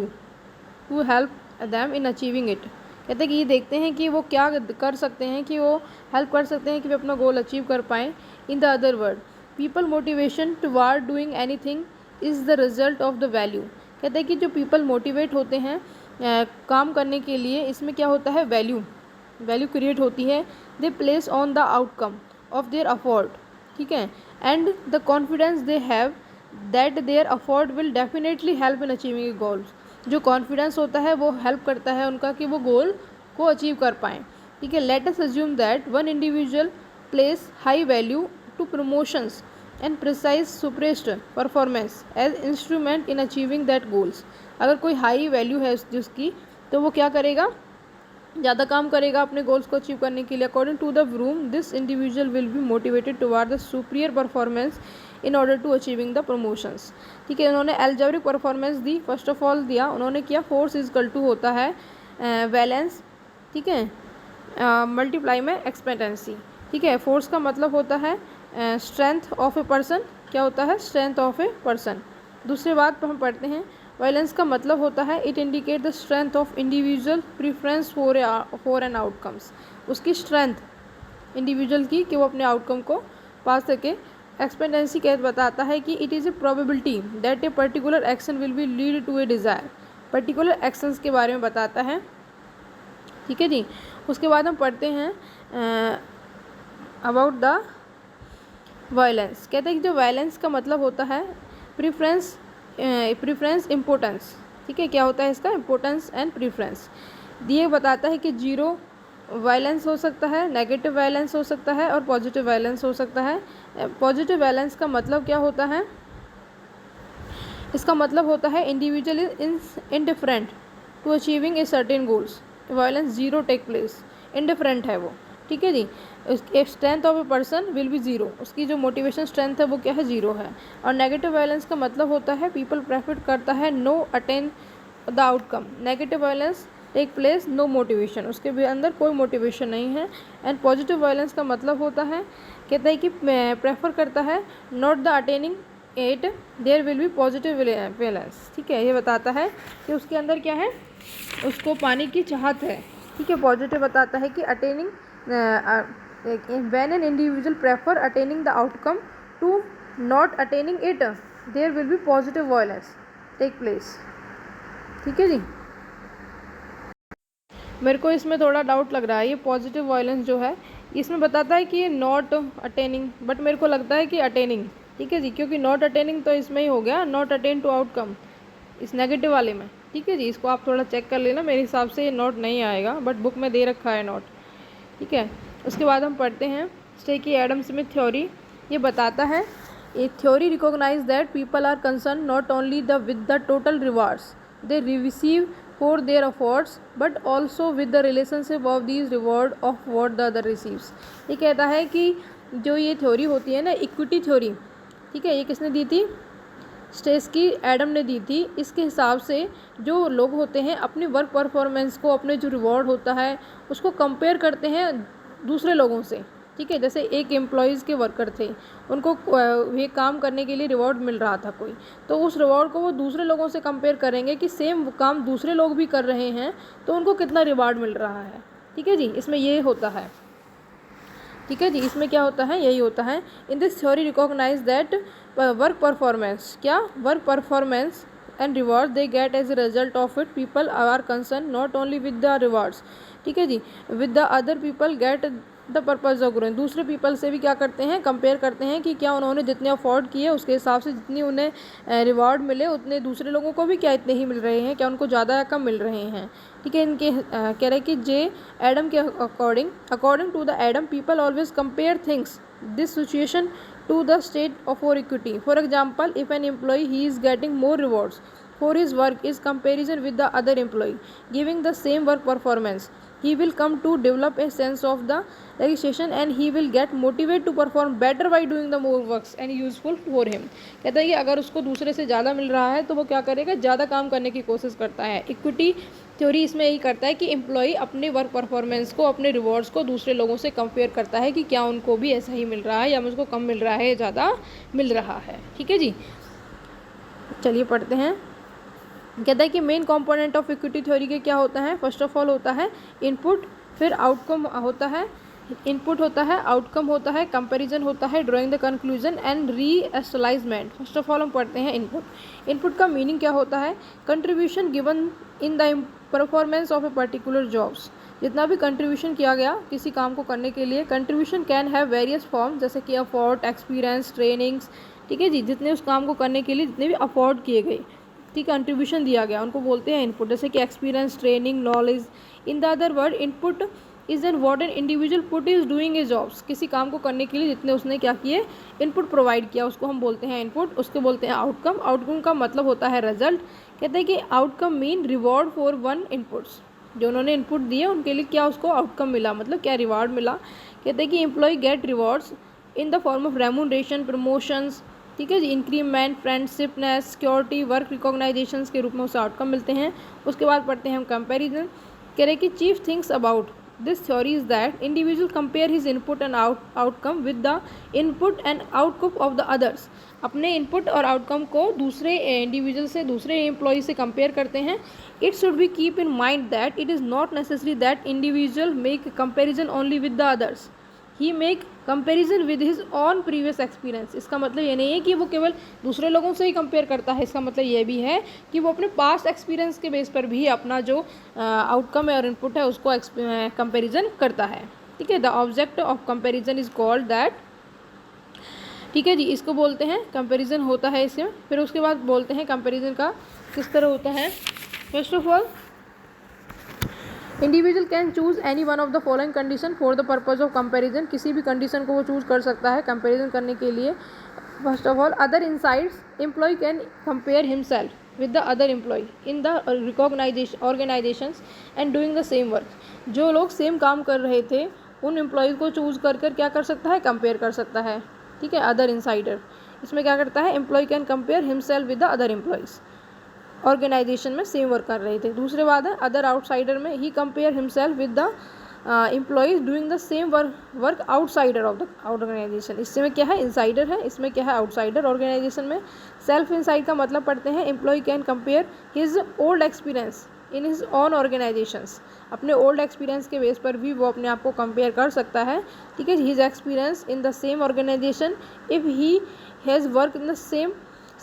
to help them in achieving it. कहते हैं कि ये देखते हैं कि वो क्या कर सकते हैं, कि वो हेल्प कर सकते हैं कि वे अपना गोल अचीव कर पाएँ। इन the other word, people motivation toward doing anything is the result of the value. कहते हैं कि जो पीपल मोटिवेट होते हैं काम करने के लिए, इसमें क्या होता है, वैल्यू क्रिएट होती है। They place on the outcome of their effort. ठीक है। And the confidence they have that their effort will definitely help in achieving a goals. जो कॉन्फिडेंस होता है वो हेल्प करता है उनका कि वो गोल को अचीव कर पाएँ। ठीक है। Let us assume that one individual place high value to promotions and precise suppressed performance as instrument in achieving that goals। अगर कोई हाई वैल्यू है जिसकी, तो वो क्या करेगा, ज़्यादा काम करेगा अपने गोल्स को अचीव करने के लिए। According to the Vroom, this individual will be motivated toward the superior performance in order to achieving the promotions. ठीक है। उन्होंने एल्जेब्रिक परफॉर्मेंस दी। फर्स्ट ऑफ ऑल दिया उन्होंने किया फोर्स इजकल टू होता है वैलेंस। ठीक है, मल्टीप्लाई में एक्सपेक्टेंसी। ठीक है। फोर्स का मतलब होता है स्ट्रेंथ ऑफ ए पर्सन। क्या होता है? Strength of a person. दूसरी बात पर हम पढ़ते हैं, वायलेंस का मतलब होता है it indicate the strength of individual preference for an outcomes. उसकी स्ट्रेंथ इंडिविजुअल की कि वो अपने आउटकम को पा सके। एक्सपेक्टेंसी क्या बताता है कि it is a probability that a particular action will be lead to a desire. Particular actions के बारे में बताता है। ठीक है जी। उसके बाद हम पढ़ते हैं अबाउट द वायलेंस। कहते हैं कि जो वायलेंस का मतलब होता है प्रीफरेंस इम्पोर्टेंस। ठीक है, क्या होता है इसका? Importance and preference. ये बताता है कि जीरो वायलेंस हो सकता है, नेगेटिव वायलेंस हो सकता है और पॉजिटिव वायलेंस हो सकता है। पॉजिटिव वायलेंस का मतलब क्या होता है? इसका मतलब होता है individual is indifferent to achieving a certain goals, valence zero take place. Indifferent है वो। ठीक है जी। Strength of a person will be zero, उसकी जो मोटिवेशन स्ट्रेंथ है वो क्या है? जीरो है। और नेगेटिव वायलेंस का मतलब होता है पीपल प्रेफर करता है no attain the outcome. Negative valence take place no motivation, उसके भी अंदर कोई मोटिवेशन नहीं है। एंड पॉजिटिव वायलेंस का मतलब होता है, कहता है कि प्रेफर करता है not the attaining eight there will be positive violence. ठीक है, ये बताता है कि उसके अंदर क्या है? उसको पाने की चाहत है। ठीक है। पॉजिटिव बताता है कि attaining when an individual prefer attaining the outcome to not attaining it, there will be positive violence take place। ठीक है जी। मेरे को इसमें थोड़ा डाउट लग रहा है, ये पॉजिटिव वायलेंस जो है इसमें बताता है कि ये नॉट अटेनिंग, बट मेरे को लगता है कि अटेनिंग, ठीक है जी, क्योंकि नॉट अटेनिंग तो इसमें ही हो गया, नॉट अटेन टू आउटकम इस नेगेटिव वाले में, ठीक है जी। इसको आप थोड़ा चेक कर लेना, मेरे हिसाब से ये नॉट नहीं आएगा, बट बुक में दे रखा है नॉट, ठीक है। उसके बाद हम पढ़ते हैं स्टेकी एडम स्मिथ थ्योरी। ये बताता है a theory recognise that people are concern not only with the total rewards they receive for their efforts but also with the relationship of these reward of what the other receives. ये कहता है कि जो ये थ्योरी होती है ना, इक्विटी थ्योरी, ठीक है, ये किसने दी थी? स्टेकी एडम ने दी थी। इसके हिसाब से जो लोग होते हैं अपनी वर्क परफॉर्मेंस को, अपने जो रिवॉर्ड होता है उसको कंपेयर करते हैं दूसरे लोगों से, ठीक है। जैसे एक एम्प्लॉयज़ के वर्कर थे, उनको ये काम करने के लिए रिवॉर्ड मिल रहा था कोई, तो उस रिवॉर्ड को वो दूसरे लोगों से कंपेयर करेंगे कि सेम काम दूसरे लोग भी कर रहे हैं तो उनको कितना रिवॉर्ड मिल रहा है, ठीक है जी। इसमें ये होता है, ठीक है जी, इसमें क्या होता है, यही होता है। In this theory recognise that work performance, क्या work performance and reward they get as a result of it people are concern not only with the rewards, ठीक है जी, with the other people get the purpose of growing. दूसरे पीपल से भी क्या करते हैं, कंपेयर करते हैं कि क्या उन्होंने जितने अफोर्ड किए उसके हिसाब से जितनी उन्हें रिवॉर्ड मिले उतने दूसरे लोगों को भी क्या इतने ही मिल रहे हैं, क्या उनको ज़्यादा या कम मिल रहे हैं, ठीक है। इनके कह रहे हैं कि जे एडम के according to the Adam people always compare things this situation to the state of for equity. For example, if an employ he is getting more rewards for his work is comparison with the other employee giving the same work performance, he will come to develop a sense of the realization and he will get motivated to perform better by doing the more works and useful for him। कहता है कि अगर उसको दूसरे से ज़्यादा मिल रहा है तो वो क्या करेगा, ज़्यादा काम करने की कोशिश करता है। इक्विटी थ्योरी इसमें यही करता है कि एम्प्लॉय अपने वर्क परफॉर्मेंस को, अपने रिवॉर्ड्स को दूसरे लोगों से कंपेयर करता है कि क्या उनको भी ऐसा ही मिल रहा है या मुझको कम मिल रहा है, ज़्यादा मिल रहा है, ठीक है जी। चलिए पढ़ते हैं। कहता है कि main component of equity theory के क्या होता है, फर्स्ट ऑफ ऑल होता है इनपुट, फिर आउटकम होता है, इनपुट होता है, आउटकम होता है, कंपैरिजन होता है, drawing the conclusion and reestablishment. First of all हम पढ़ते हैं इनपुट। इनपुट का मीनिंग क्या होता है, contribution given in the performance of a particular jobs. जितना भी कंट्रीब्यूशन किया गया किसी काम को करने के लिए, contribution can have various form, जैसे कि अफोर्ड, एक्सपीरियंस, ट्रेनिंग्स, ठीक है जी, जितने उस काम को करने के लिए जितने भी अफोर्ड किए गए, ठीक, कंट्रीब्यूशन दिया गया, उनको बोलते हैं इनपुट, जैसे कि experience, training, knowledge. In the other word, input is an what an individual put is doing a jobs. किसी काम को करने के लिए जितने उसने क्या किए, इनपुट प्रोवाइड किया, उसको हम बोलते हैं इनपुट। उसके बोलते हैं आउटकम। आउटकम का मतलब होता है रिजल्ट। कहते हैं कि outcome mean reward for one inputs. जो उन्होंने इनपुट दिए उनके लिए क्या उसको आउटकम मिला, मतलब क्या रिवार्ड मिला। कहते हैं कि employ get rewards in the form of remuneration, promotions, ठीक है जी, increment, friendshipness, security, work recognitions के रूप में उसे आउटकम मिलते हैं। उसके बाद पढ़ते हैं हम कंपैरिजन। कह रहे कि chief things about this theory is that individual compare his input and outcome with the input and outcome of the others. अपने इनपुट और आउटकम को दूसरे इंडिविजुअल से, दूसरे एम्प्लॉय से कंपेयर करते हैं। It should be keep in mind that it is not necessary that individual make comparison only with the others, he make comparison with his on previous experience. इसका मतलब ये नहीं है कि वो केवल दूसरे लोगों से ही कंपेयर करता है, इसका मतलब ये भी है कि वो अपने पास्ट एक्सपीरियंस के बेस पर भी अपना जो आउटकम है और इनपुट है उसको कंपेरिजन करता है, ठीक है। The object of comparison is called that, ठीक है जी, इसको बोलते हैं कंपेरिजन होता है इसमें। फिर उसके बाद बोलते हैं कंपेरिजन का किस तरह होता है। First of all, individual can choose any one of the following condition for the purpose of comparison. किसी भी कंडीशन को वो चूज कर सकता है कंपैरिजन करने के लिए। First of all, other insides, employ can compare himself with the other employ in the recognization organizations and doing the same work. जो लोग सेम काम कर रहे थे उन एम्प्लॉयज़ को चूज कर क्या कर सकता है, कंपेयर कर सकता है, ठीक है। अदर इनसाइडर इसमें क्या करता है, employ can compare himself with the other employees, organisation में सेम वर्क कर रहे थे। दूसरे बात है अदर आउटसाइडर में, he compare himself with the employees doing the same work outsider of the organisation. इसमें क्या है, इनसाइडर है, इसमें क्या है, आउटसाइडर। ऑर्गेनाइजेशन में सेल्फ इनसाइड का मतलब पढ़ते हैं, employ can compare his old experience in his own organisations. अपने ओल्ड एक्सपीरियंस के बेस पर भी वो अपने आप को कंपेयर कर सकता है, ठीक है। His experience in the same organization if he has work in the same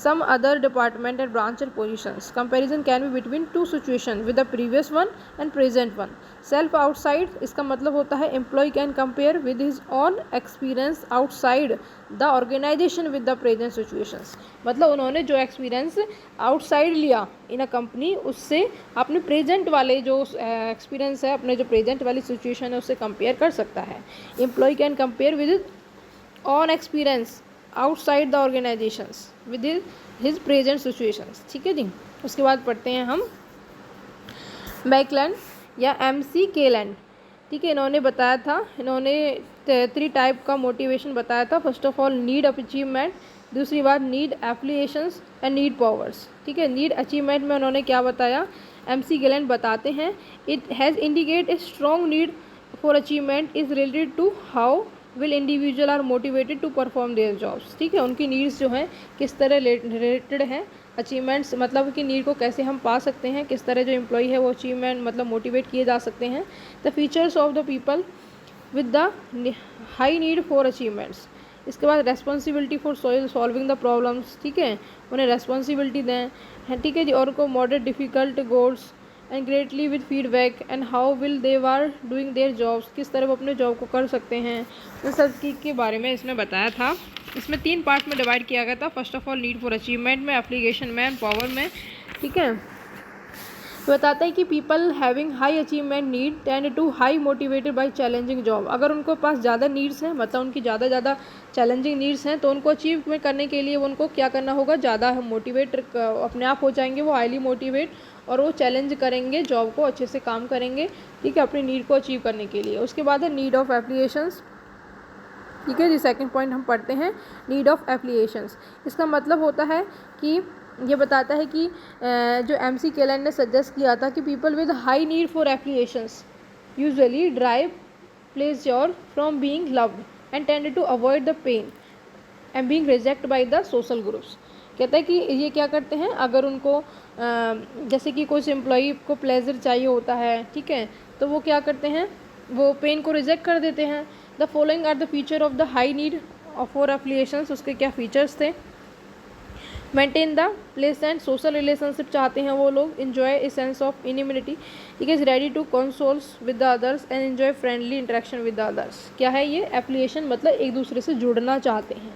some other department and branch and positions. Comparison can be between two situations with the previous one and present one. Self outside, इसका मतलब होता है employee can compare with his own experience outside the organization with the present situations. मतलब उन्होंने जो experience outside लिया in a company, उससे अपने present वाले जो experience है, अपने जो present वाली situation है, उससे compare कर सकता है. Employee can compare with his own experience outside the organisations with his present situations. ठीक है जी. उसके बाद पढ़ते हैं हम मैकलैंड या MC केलैंड. ठीक है, इन्होंने बताया था, इन्होंने 3 टाइप का मोटिवेशन बताया था. First of all need of achievement, दूसरी बात need applications and need powers. ठीक है, नीड अचीवमेंट में उन्होंने क्या बताया, MC केलैंड बताते हैं it has indicate a strong need for achievement is related to how will individual are motivated to perform their jobs. ठीक है, उनकी नीड्स जो हैं किस तरह रिलेटेड हैं अचीवमेंट्स, मतलब कि नीड को कैसे हम पा सकते हैं, किस तरह जो एम्प्लॉई है वो अचीवमेंट मतलब मोटिवेट किए जा सकते हैं. The features of the people with the high need for achievements. इसके बाद responsibility for solving the problems. ठीक है, उन्हें रेस्पॉन्सिबिलिटी दें. ठीक है जी. और उनको moderate difficult goals and greatly with feedback and how will they are doing their jobs, किस तरह वो अपने जॉब को कर सकते हैं, उन सब के बारे में इसमें बताया था. इसमें 3 पार्ट में डिवाइड किया गया था. First of all need for achievement में, एप्लीकेशन में एंड पावर में. ठीक है, तो बताता है कि people having high achievement need tend to high motivated by challenging job. अगर उनको पास ज़्यादा नीड्स हैं, मतलब उनकी ज़्यादा चैलेंजिंग नीड्स हैं, तो उनको अचीव में करने के लिए उनको क्या करना होगा, ज़्यादा मोटिवेट अपने आप हो जाएंगे वो, हाईली मोटिवेट, और वो चैलेंज करेंगे जॉब को, अच्छे से काम करेंगे. ठीक है, अपनी नीड को अचीव करने के लिए. उसके बाद है नीड ऑफ एप्लीकेशंस. ठीक है जी. सेकंड पॉइंट हम पढ़ते हैं नीड ऑफ एप्लीकेशंस. इसका मतलब होता है कि ये बताता है कि जो MC केलैंड ने सजेस्ट किया था कि people with high need for applications usually drive pleasure from being loved and tend to avoid the pain and being reject by the social groups. कहता है कि ये क्या करते हैं, अगर उनको जैसे कि कोई एम्प्लॉई को प्लेजर चाहिए होता है, ठीक है, तो वो क्या करते हैं, वो पेन को रिजेक्ट कर देते हैं. The following are the feature of the high need for applications. उसके क्या फीचर्स थे, maintain the pleasant social relationship चाहते हैं वो लोग, enjoy a sense of intimacy, ठीक है, is ready to consoles with the others and enjoy friendly interaction with the others. क्या है ये एप्लीकेशन, मतलब एक दूसरे से जुड़ना चाहते हैं.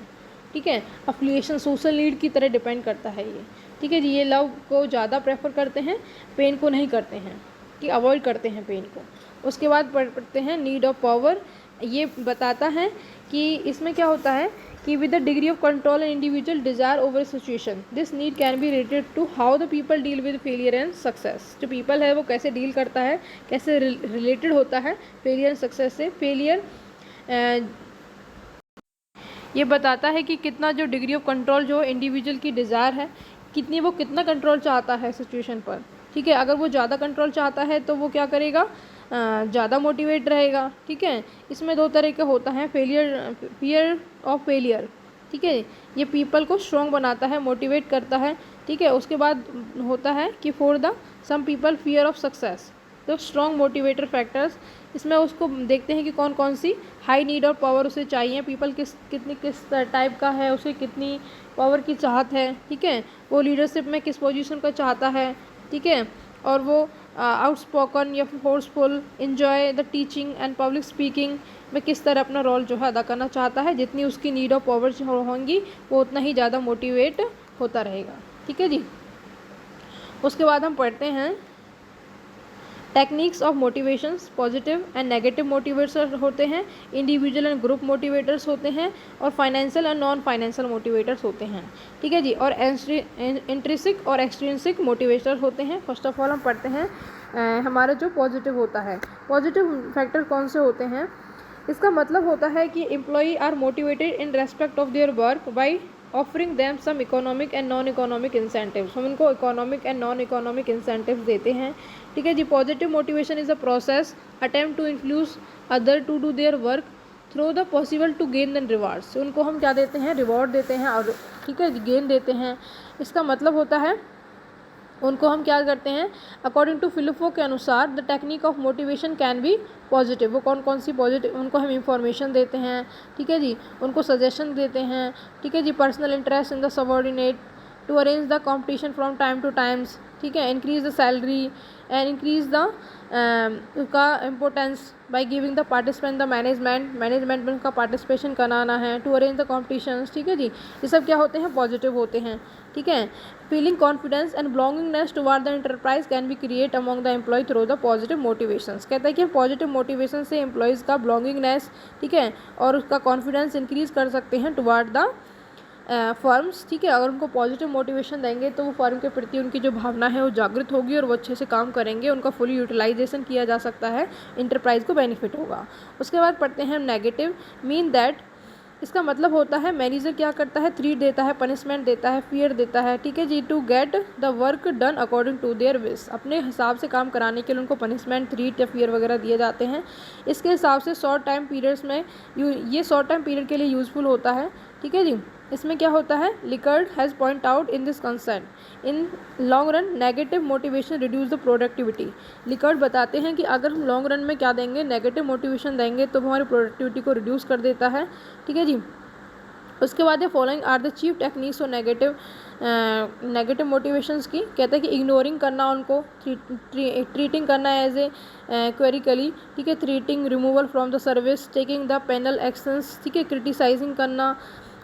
ठीक है, एप्लीकेशन सोशल नीड की तरह डिपेंड करता है ये. ठीक है जी. ये लव को ज़्यादा प्रेफर करते हैं, पेन को नहीं करते हैं, कि अवॉइड करते हैं पेन को. उसके बाद पढ़ते हैं नीड ऑफ पावर. ये बताता है कि इसमें क्या होता है कि with the degree of control and individual desire over situation this need can be related to how the people deal with failure and success. जो पीपल है वो कैसे डील करता है, कैसे रिलेटेड होता है फेलियर एंड सक्सेस से. फेलियर ये बताता है कि कितना जो डिग्री ऑफ कंट्रोल जो इंडिविजुअल की डिज़ायर है, कितनी वो कितना कंट्रोल चाहता है सिचुएशन पर. ठीक है, अगर वो ज़्यादा कंट्रोल चाहता है तो वो क्या करेगा, ज़्यादा मोटिवेट रहेगा. ठीक है, इसमें 2 तरह का होता है, फियर ऑफ फेलियर. ठीक है, ये पीपल को स्ट्रॉन्ग बनाता है, मोटिवेट करता है. ठीक है, उसके बाद होता है कि for the some people fear of success. तो स्ट्रॉन्ग मोटिवेटर फैक्टर्स, इसमें उसको देखते हैं कि कौन कौन सी हाई नीड और पावर उसे चाहिए, पीपल किस टाइप का है, उसे कितनी पावर की चाहत है. ठीक है, वो लीडरशिप में किस पोजीशन का चाहता है. ठीक है, और वो आउटस्पोकन या forceful, enjoy the teaching and public speaking में किस तरह अपना रोल जो है अदा करना चाहता है. जितनी उसकी नीड और पावर होंगी वो उतना ही ज़्यादा मोटिवेट होता रहेगा. ठीक है जी. उसके बाद हम पढ़ते हैं techniques of motivations. Positive and negative motivators होते हैं, इंडिविजुअल एंड ग्रुप मोटिवेटर्स होते हैं, और financial and non financial motivators होते हैं. ठीक है जी. और इंट्रिंसिक और एक्सट्रिंसिक मोटिवेटर्स होते हैं. फर्स्ट ऑफ ऑल हम पढ़ते हैं हमारा जो पॉजिटिव होता है. पॉजिटिव फैक्टर कौन से होते हैं, इसका मतलब होता है कि employee are motivated in respect of their work by offering them some economic and non economic incentives. हम उनको economic and non economic incentives देते हैं. ठीक है जी. Positive motivation is a process attempt to influence other to do their work through the possible to gain than rewards. उनको हम क्या देते हैं, रिवॉर्ड देते हैं, और ठीक है गेन देते हैं. इसका मतलब होता है उनको हम क्या करते हैं, अकॉर्डिंग टू फिलिपो के अनुसार the technique of motivation can B positive. वो कौन कौन सी पॉजिटिव, उनको हम इंफॉर्मेशन देते हैं. ठीक है जी. उनको सजेशन देते हैं. ठीक है जी. Personal interest in the subordinate, to arrange the competition from time to times, ठीक है, increase the salary and increase the का importance by giving the participant the management में उनका पार्टिसिपेशन कराना है, टू अरेंज द कॉम्पिटिशन्स, ठीक है जी। ये सब क्या होते हैं, पॉजिटिव होते हैं, ठीक है। Feeling confidence and belongingness toward the enterprise can be create among the employ through the positive motivations. कहता है कि पॉजिटिव मोटिवेशन से एम्प्लॉयज़ का बिलोंगिंगनेस, ठीक है, और उसका कॉन्फिडेंस इंक्रीज कर सकते हैं टुवर्ड द फर्म्स, ठीक है। अगर उनको पॉजिटिव मोटिवेशन देंगे तो वो फर्म के प्रति उनकी जो भावना है वो जागृत होगी और वो अच्छे से काम करेंगे, उनका फुली यूटिलाइजेशन किया जा सकता है, इंटरप्राइज को बेनिफिट होगा। उसके बाद पढ़ते हैं नेगेटिव, मीन दैट, इसका मतलब होता है मैनेजर क्या करता है, थ्रीट देता है, पनिशमेंट देता है, फियर देता है, ठीक है जी, to get the work done according to their wish. अपने हिसाब से काम कराने के लिए उनको पनिशमेंट, थ्रीट या फियर वगैरह दिए जाते हैं। इसके हिसाब से शॉर्ट टाइम पीरियड्स में ये शॉर्ट टाइम पीरियड के लिए यूज़फुल होता है, ठीक है जी। इसमें क्या होता है, Likert has point out in this concern in long run negative motivation reduce the productivity. Likert बताते हैं कि अगर हम लॉन्ग रन में क्या देंगे, नेगेटिव मोटिवेशन देंगे तो हमारी प्रोडक्टिविटी को रिड्यूस कर देता है, ठीक है जी। उसके बाद ये following are the chief techniques और नेगेटिव मोटिवेशंस की। कहते हैं कि इग्नोरिंग करना, उनको ट्रीटिंग करना एज ए क्वेरिकली, ठीक है, treating, removal from the service, taking the penal actions, ठीक है, क्रिटिसाइजिंग करना,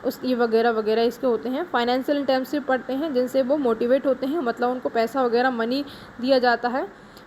उस ये वगैरह वगैरह इसके होते हैं। फाइनेंशियल इंटेंसिव पढ़ते हैं जिनसे वो मोटिवेट होते हैं, मतलब उनको पैसा वगैरह मनी दिया जाता है।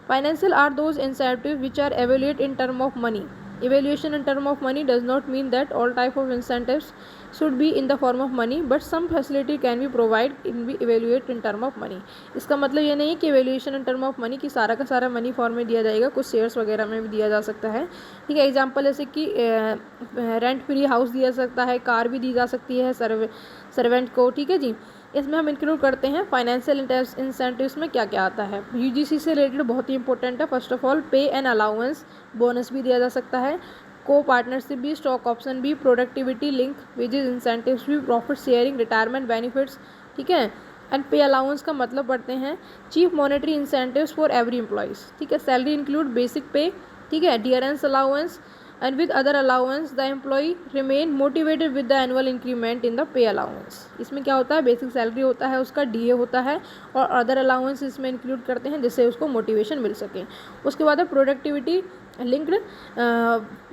Financial are those incentive which are evaluate in term of money. Evaluation in term of money does not mean that all type of incentives should be in the form of money, but some facility can be provided in be evaluate in term of money। इसका मतलब ये नहीं कि evaluation in term of money की सारा का सारा मनी फॉर्म में दिया जाएगा, कुछ शेयर्स वगैरह में भी दिया जा सकता है, ठीक है। एग्जांपल जैसे कि रेंट फ्री हाउस दिया सकता है, कार भी दी जा सकती है सर्वेंट को, ठीक है जी। इसमें हम इंक्लूड करते हैं फाइनेंशियल इंसेंटिव्स में क्या क्या आता है। यूजीसी से रिलेटेड बहुत ही इंपॉर्टेंट है। फर्स्ट ऑफ ऑल पे एंड अलाउंस, बोनस भी दिया जा सकता है, को पार्टनरशिप भी, स्टॉक ऑप्शन भी, प्रोडक्टिविटी लिंक, वेजेस इंसेंटिव्स भी, प्रॉफिट शेयरिंग, रिटायरमेंट बेनिफिट्स, ठीक है। एंड पे अलाउंस का मतलब पढ़ते हैं chief monetary incentives for every employees, ठीक है। सैलरी इंक्लूड बेसिक पे, ठीक है, dearness allowance and with other allowance the employee remain motivated with the annual increment in the pay allowance। इसमें क्या होता है, बेसिक सैलरी होता है उसका, डीए होता है और अदर अलाउंस इसमें इंक्लूड करते हैं जिससे उसको मोटिवेशन मिल सके। उसके बाद है productivity linked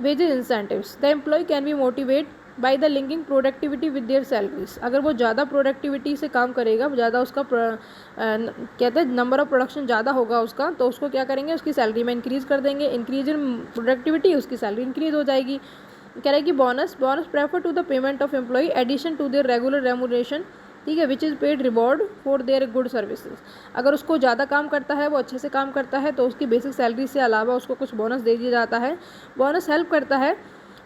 wages incentives. The employ can be motivate by the linking productivity with their salaries. अगर वो ज़्यादा प्रोडक्टिविटी से काम करेगा, ज़्यादा उसका कहते हैं नंबर ऑफ प्रोडक्शन ज़्यादा होगा उसका, तो उसको क्या करेंगे, उसकी सैलरी में इंक्रीज़ कर देंगे। इंक्रीज इन प्रोडक्टिविटी, उसकी सैलरी इंक्रीज हो जाएगी। कह रहा है कि bonus prefer to the payment of employ addition to their regular remuneration, ठीक है, which is paid reward for their good services. अगर उसको ज़्यादा काम करता है, वो अच्छे से काम करता है, तो उसकी बेसिक सैलरी से अलावा उसको कुछ बोनस दे दिया जाता है। बोनस हेल्प करता है,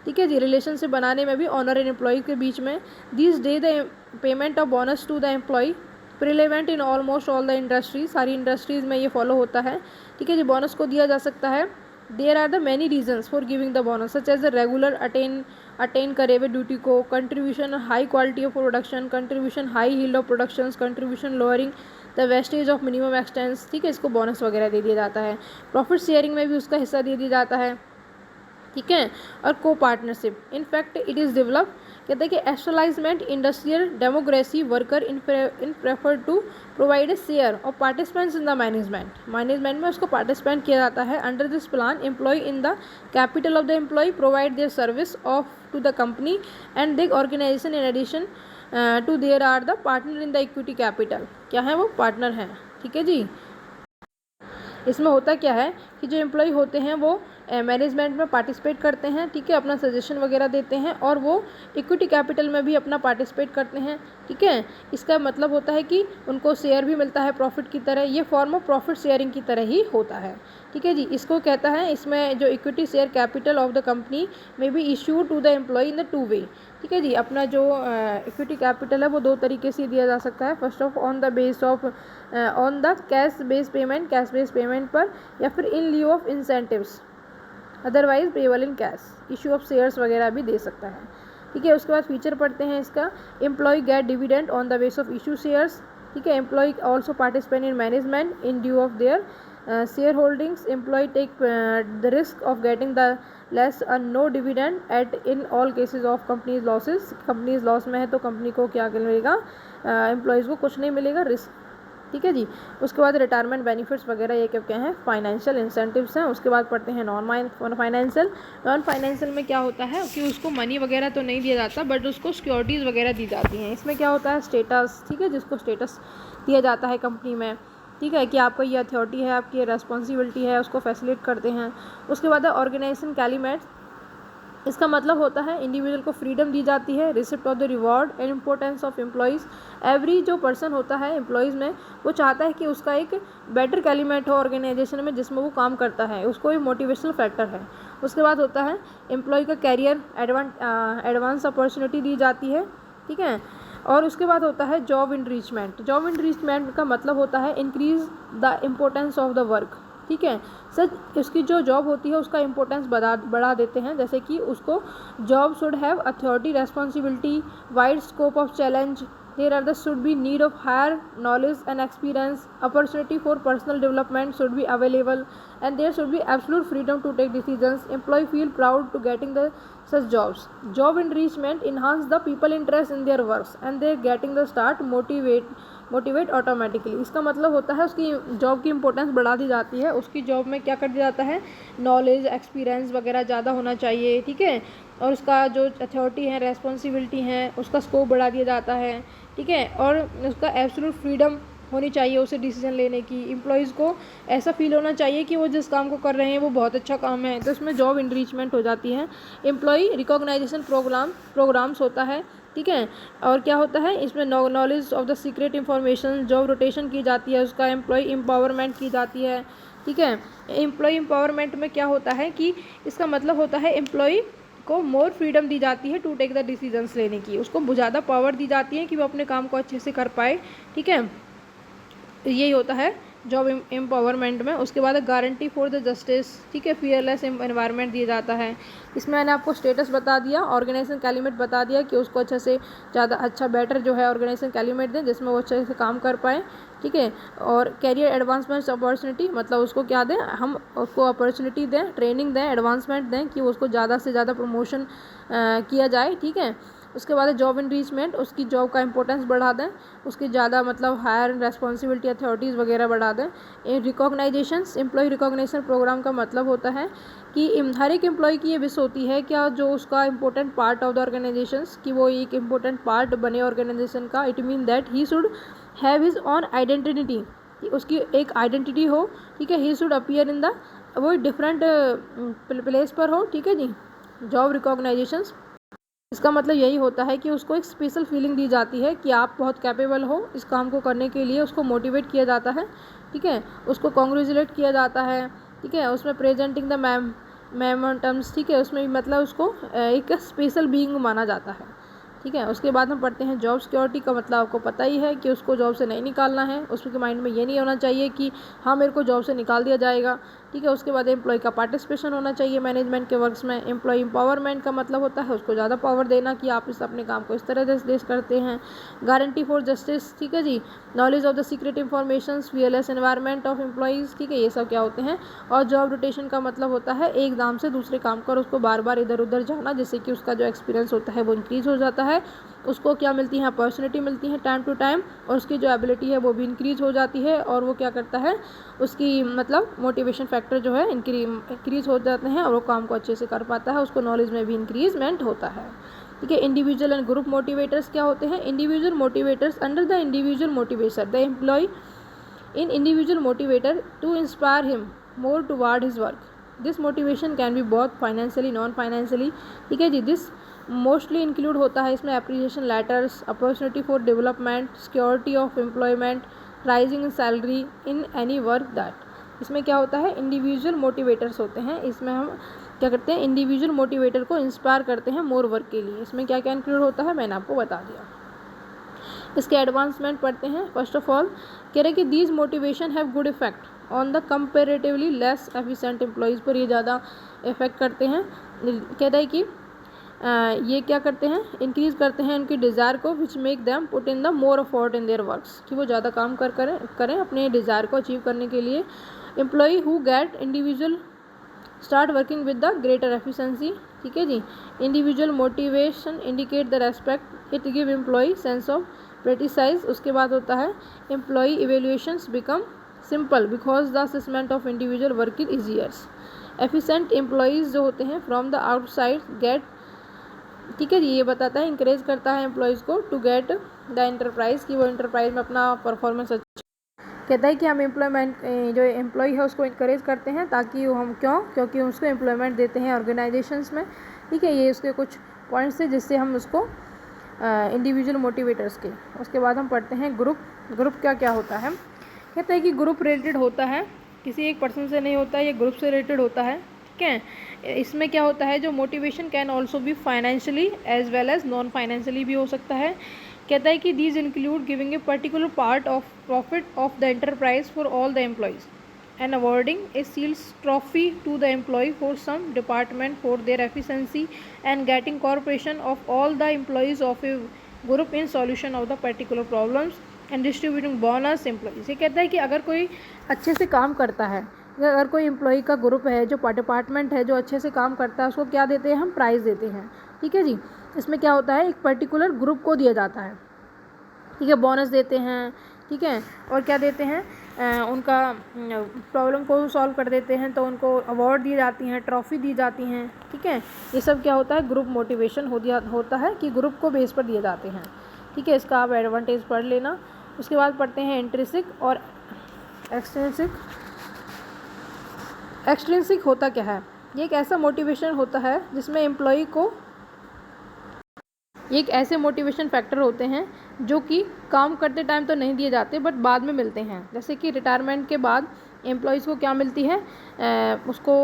ठीक है जी, रिलेशनशिप बनाने में भी ऑनर एंड एम्प्लॉय के बीच में। This day the payment of bonus to the employ prevalent in almost all the industries, सारी इंडस्ट्रीज़ में ये फॉलो होता है, ठीक है जी। बोनस को दिया जा सकता है। There are the many reasons for giving the bonus such as the regular attend करे हुए ड्यूटी को, contribution high quality of production, contribution high yield of production, contribution lowering the wastage of minimum extents, ठीक है, इसको बोनस वगैरह दे दिया जाता है। प्रॉफिट शेयरिंग में भी उसका हिस्सा दे दिया जाता है, ठीक है। और co partnership in fact it is develop, कहते हैं कि establishment industrial democracy worker in prefer to provide a share or participants in the management में उसको पार्टिसिपेंट किया जाता है। Under this plan employ in the capital of the employ provide their service of to the company and the organisation in addition to their are the partner in the equity capital. क्या है वो, पार्टनर हैं, ठीक है जी। इसमें होता क्या है कि जो एम्प्लॉय होते हैं वो मैनेजमेंट में पार्टिसिपेट करते हैं, ठीक है, अपना सजेशन वगैरह देते हैं और वो इक्विटी कैपिटल में भी अपना पार्टिसिपेट करते हैं, ठीक है। इसका मतलब होता है कि उनको शेयर भी मिलता है प्रॉफिट की तरह, ये फॉर्म ऑफ प्रॉफिट शेयरिंग की तरह ही होता है, ठीक है जी। इसको कहता है, इसमें जो equity share capital of the company में be issue to the employ in the two way, ठीक है जी। अपना जो इक्विटी कैपिटल है वो दो तरीके से दिया जा सकता है। First of on the base of on the cash base payment पर, या फिर in lieu of incentives, otherwise payable in cash, issue of shares वगैरह भी दे सकता है, ठीक है। उसके बाद फीचर पढ़ते हैं इसका, employ get dividend on the base of issue shares, ठीक है। Employ also participate in management in due of their share holdings, employ take the risk of getting the less no dividend at in all cases of companies losses. Companies loss में है तो कंपनी को क्या मिलेगा, एम्प्लॉयज़ को कुछ नहीं मिलेगा, रिस्क। ठीक है जी। उसके बाद रिटायरमेंट बेनिफिट्स वगैरह ये क्या हैं, फाइनेंशियल इंसेंटिव्स हैं। उसके बाद पढ़ते हैं नॉन फाइनेंशियल। नॉन फाइनेंशियल में क्या होता है कि उसको मनी वगैरह तो नहीं दिया जाता, बट उसको सिक्योरिटीज़ वगैरह दी जाती हैं। इसमें क्या होता है, स्टेटस, ठीक है, जिसको स्टेटस दिया जाता है कंपनी में, ठीक है, कि आपका ये अथॉरिटी है, आपकी ये रेस्पॉन्सिबिलिटी है, उसको फैसिलिटेट करते हैं। उसके बाद है ऑर्गेनाइजेशन कैलिमेट्स। इसका मतलब होता है इंडिविजुअल को फ्रीडम दी जाती है, receipt of the reward and importance of employees. Every जो पर्सन होता है एम्प्लॉयज़ में, वो चाहता है कि उसका एक बेटर कैलिमेट हो ऑर्गेनाइजेशन में जिसमें वो काम करता है, उसको ये मोटिवेशनल फैक्टर है। उसके बाद होता है एम्प्लॉय का कैरियर एडवांस अपॉर्चुनिटी दी जाती है, ठीक है। और उसके बाद होता है जॉब इनरिचमेंट। जॉब इनरिचमेंट का मतलब होता है increase the importance of the work, ठीक है। सर उसकी जो जॉब होती है उसका इम्पोर्टेंस बढ़ा देते हैं, जैसे कि उसको job should have authority, responsibility, wide scope of challenge, there are the should be need of higher knowledge and experience, opportunity for personal development should be available and there should be absolute freedom to take decisions. Employ feel proud to getting the such jobs. Job enrichment enhance the people interest in their works and they getting the start motivate automatically. इसका मतलब होता है उसकी जॉब की इंपॉर्टेंस बढ़ा दी जाती है, उसकी जॉब में क्या कर दिया जाता है, नॉलेज, एक्सपीरियंस वगैरह ज़्यादा होना चाहिए, ठीक है। और उसका जो अथॉरिटी है, रेस्पॉन्सिबिलिटी है, उसका स्कोप बढ़ा दिया जाता है, ठीक है। और उसका एब्सोल्यूट फ्रीडम होनी चाहिए उसे डिसीजन लेने की। एम्प्लॉयज़ को ऐसा फील होना चाहिए कि वो जिस काम को कर रहे हैं वो बहुत अच्छा काम है, तो इसमें जॉब इनरिचमेंट हो जाती है। एम्प्लॉय रिकॉग्नाइजेशन प्रोग्राम्स होता है, ठीक है। और क्या होता है इसमें, knowledge of the secret information, job rotation की जाती है, उसका एम्प्लॉय एम्पावरमेंट की जाती है, ठीक है। एम्प्लॉय एम्पावरमेंट में क्या होता है कि इसका मतलब होता है एम्प्लॉय को मोर फ्रीडम दी जाती है टू टेक द डिसीजंस लेने की, उसको ज़्यादा पावर दी जाती है कि वो अपने काम को अच्छे से कर पाए, ठीक है। यही होता है जॉब एम्पावरमेंट में। उसके बाद गारंटी फॉर द जस्टिस, ठीक है, फियरलेस एनवायरनमेंट दिया जाता है। इसमें मैंने आपको स्टेटस बता दिया, ऑर्गेनाइजेशन कैलिमेट बता दिया कि उसको अच्छा से ज़्यादा अच्छा बेटर जो है ऑर्गेनाइजेशन कैलिमेट दें जिसमें वो अच्छे से काम कर पाए, ठीक है। और कैरियर एडवांसमेंट अपॉर्चुनिटी, मतलब उसको क्या दें, हम उसको अपॉर्चुनिटी दें, ट्रेनिंग दें, एडवांसमेंट दें कि उसको ज़्यादा से ज़्यादा प्रमोशन किया जाए, ठीक है। उसके बाद जॉब इनरिचमेंट, उसकी जॉब का इंपॉर्टेंस बढ़ा दें, उसकी ज़्यादा मतलब हायर रेस्पॉन्सिबिलिटी, अथॉरिटीज़ वगैरह बढ़ा दें। रिकॉग्नाइजेशंस, एम्प्लॉय रिकॉग्निशन प्रोग्राम का मतलब होता है कि हर एक एम्प्लॉय की ये विश होती है क्या जो उसका important part of the organisations, कि वो एक इम्पोर्टेंट पार्ट बने ऑर्गेनाइजेशन का। It mean that he should have his on identity, उसकी एक आइडेंटिटी हो, ठीक है। He should appear in the, वो डिफरेंट प्लेस पर हो, ठीक है जी। जॉब रिकॉग्नाइजेशंस, इसका मतलब यही होता है कि उसको एक स्पेशल फीलिंग दी जाती है कि आप बहुत कैपेबल हो इस काम को करने के लिए, उसको मोटिवेट किया जाता है, ठीक है। उसको कॉन्ग्रेचुलेट किया जाता है, ठीक है। उसमें प्रेजेंटिंग द मेमोरेंडम्स, ठीक है, उसमें मतलब उसको एक स्पेशल बीइंग माना जाता है, ठीक है। उसके बाद हम पढ़ते हैं जॉब सिक्योरिटी का मतलब आपको पता ही है कि उसको जॉब से नहीं निकालना है, उसके माइंड में ये नहीं होना चाहिए कि हाँ मेरे को जॉब से निकाल दिया जाएगा, ठीक है। उसके बाद एम्प्लॉय का पार्टिसिपेशन होना चाहिए मैनेजमेंट के वर्क्स में। एम्प्लॉय एम्पावरमेंट का मतलब होता है उसको ज़्यादा पावर देना कि आप इस अपने काम को इस तरह से करते हैं। गारंटी फॉर जस्टिस, ठीक है जी। Knowledge of the secret information, fearless environment of employees, ठीक है, ये सब क्या होते हैं। और जॉब रोटेशन का मतलब होता है एक काम से दूसरे काम कर उसको बार बार इधर उधर जाना, जिससे कि उसका जो एक्सपीरियंस होता है वो इंक्रीज़ हो जाता है, उसको क्या मिलती है, अपॉर्चुनिटी मिलती है टाइम टू टाइम, और उसकी जो एबिलिटी है वो भी इंक्रीज़ हो जाती है। और वो क्या करता है, उसकी मतलब मोटिवेशन फैक्टर जो है इंक्रीज़ हो जाते हैं और वो काम को अच्छे से कर पाता है, उसको नॉलेज में भी इंक्रीजमेंट होता है, ठीक है। इंडिविजुअल एंड ग्रुप मोटिवेटर्स क्या होते हैं। Individual motivators, under the individual motivation the employ in individual motivator to inspire him more toward his work. This motivation can be both financially non financially, ठीक है जी। दिस मोस्टली इंक्लूड होता है इसमें appreciation letters, opportunity for development, security of employment, rising in salary in any work that. इसमें क्या होता है, इंडिविजुअल मोटिवेटर्स होते हैं, इसमें हम क्या करते हैं, इंडिविजुअल मोटिवेटर को इंस्पायर करते हैं मोर वर्क के लिए। इसमें क्या क्या इंक्लूड होता है मैंने आपको बता दिया। इसके एडवांसमेंट पढ़ते हैं। फर्स्ट ऑफ ऑल कह रहे हैं कि these motivation have good effect on the comparatively less efficient employees पर ये ज़्यादा इफेक्ट करते हैं। कह रहे हैं कि ये क्या करते हैं, इंक्रीज़ करते हैं उनकी डिज़ायर को, which make them put in the more effort in their works, कि वो ज़्यादा काम करें अपने डिज़ायर को अचीव करने के लिए। Employee who get individual start working with the greater efficiency, ठीक है जी। Individual motivation indicate the respect, it give employee sense of prestige. उसके बाद होता है employee evaluations become simple because the assessment of individual work is easier. Efficient employees जो होते हैं फ्रॉम द आउटसाइड गेट, ठीक है जी, ये बताता है इंकरेज करता है एम्प्लॉयज़ को टू गेट द एंटरप्राइज़, कि वो एंटरप्राइज में अपना परफॉर्मेंस अच्छा। कहता है कि हम एम्प्लॉयमेंट जो एम्प्लॉय है उसको इंकरेज करते हैं ताकि वो हम क्योंकि उसको एम्प्लॉयमेंट देते हैं ऑर्गेनाइजेशंस में, ठीक है। ये उसके कुछ पॉइंट्स है जिससे हम उसको इंडिविजुअल मोटिवेटर्स के। उसके बाद हम पढ़ते हैं ग्रुप क्या क्या होता है। कहता है कि ग्रुप रिलेटेड होता है, किसी एक पर्सन से नहीं होता है, ये ग्रुप से रिलेटेड होता है, ठीक है। इसमें क्या होता है, जो motivation can also be financially as well as non financially भी हो सकता है। कहता है कि these include giving a particular part of profit of the enterprise for all the employees and awarding a shields trophy to the employ for some department for their efficiency and getting corporation of all the employees of a group in solution of the particular problems and distributing bonus employees. ये कहता है कि अगर कोई अच्छे से काम करता है, अगर कोई एम्प्लॉय का ग्रुप है, जो डिपार्टमेंट है जो अच्छे से काम करता है, उसको क्या देते हैं, हम प्राइज़ देते हैं, ठीक है जी। इसमें क्या होता है, एक पर्टिकुलर ग्रुप को दिया जाता है, ठीक है, बोनस देते हैं, ठीक है, और क्या देते हैं, उनका प्रॉब्लम को सॉल्व कर देते हैं तो उनको अवार्ड दी जाती हैं, ट्रॉफ़ी दी जाती हैं, ठीक है। ये सब क्या होता है, ग्रुप मोटिवेशन होता है कि ग्रुप को बेस पर दिए जाते हैं, ठीक है। इसका आप एडवांटेज पढ़ लेना। उसके बाद पढ़ते हैं इंट्रिंसिक और एक्सट्रिंसिक। एक्सट्रिंसिक होता क्या है, ये एक ऐसा मोटिवेशन होता है जिसमें एम्प्लॉय को, ये एक ऐसे मोटिवेशन फैक्टर होते हैं जो कि काम करते टाइम तो नहीं दिए जाते बट बाद में मिलते हैं। जैसे कि रिटायरमेंट के बाद एम्प्लॉयज़ को क्या मिलती है, उसको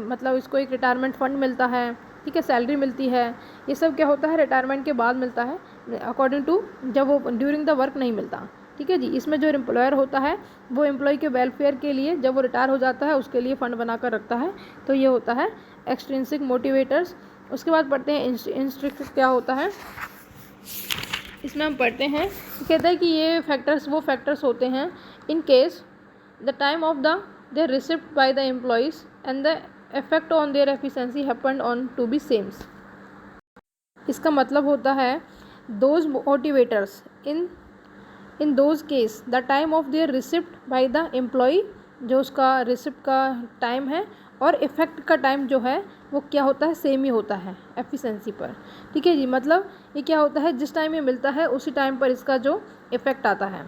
मतलब इसको एक रिटायरमेंट फ़ंड मिलता है, ठीक है, सैलरी मिलती है। ये सब क्या होता है, रिटायरमेंट के बाद मिलता है, अकॉर्डिंग टू जब वो ड्यूरिंग द वर्क नहीं मिलता, ठीक है जी। इसमें जो एम्प्लॉयर होता है वो एम्प्लॉय के वेलफेयर के लिए जब वो रिटायर हो जाता है उसके लिए फ़ंड बना कर रखता है, तो ये होता है एक्सट्रिंसिक मोटिवेटर्स। उसके बाद पढ़ते हैं इंट्रिंसिक क्या होता है। इसमें हम पढ़ते हैं, कहता है कि ये फैक्टर्स वो फैक्टर्स होते हैं in case the time of the their receipt by the employees and the effect on their efficiency happened on to be sames. इसका मतलब होता है those motivators in those case the time of their receipt by the employ, जो उसका रिसिप्ट का टाइम है और इफ़ेक्ट का टाइम जो है वो क्या होता है, सेम ही होता है एफिशिएंसी पर, ठीक है जी। मतलब ये क्या होता है, जिस टाइम ये मिलता है उसी टाइम पर इसका जो इफ़ेक्ट आता है,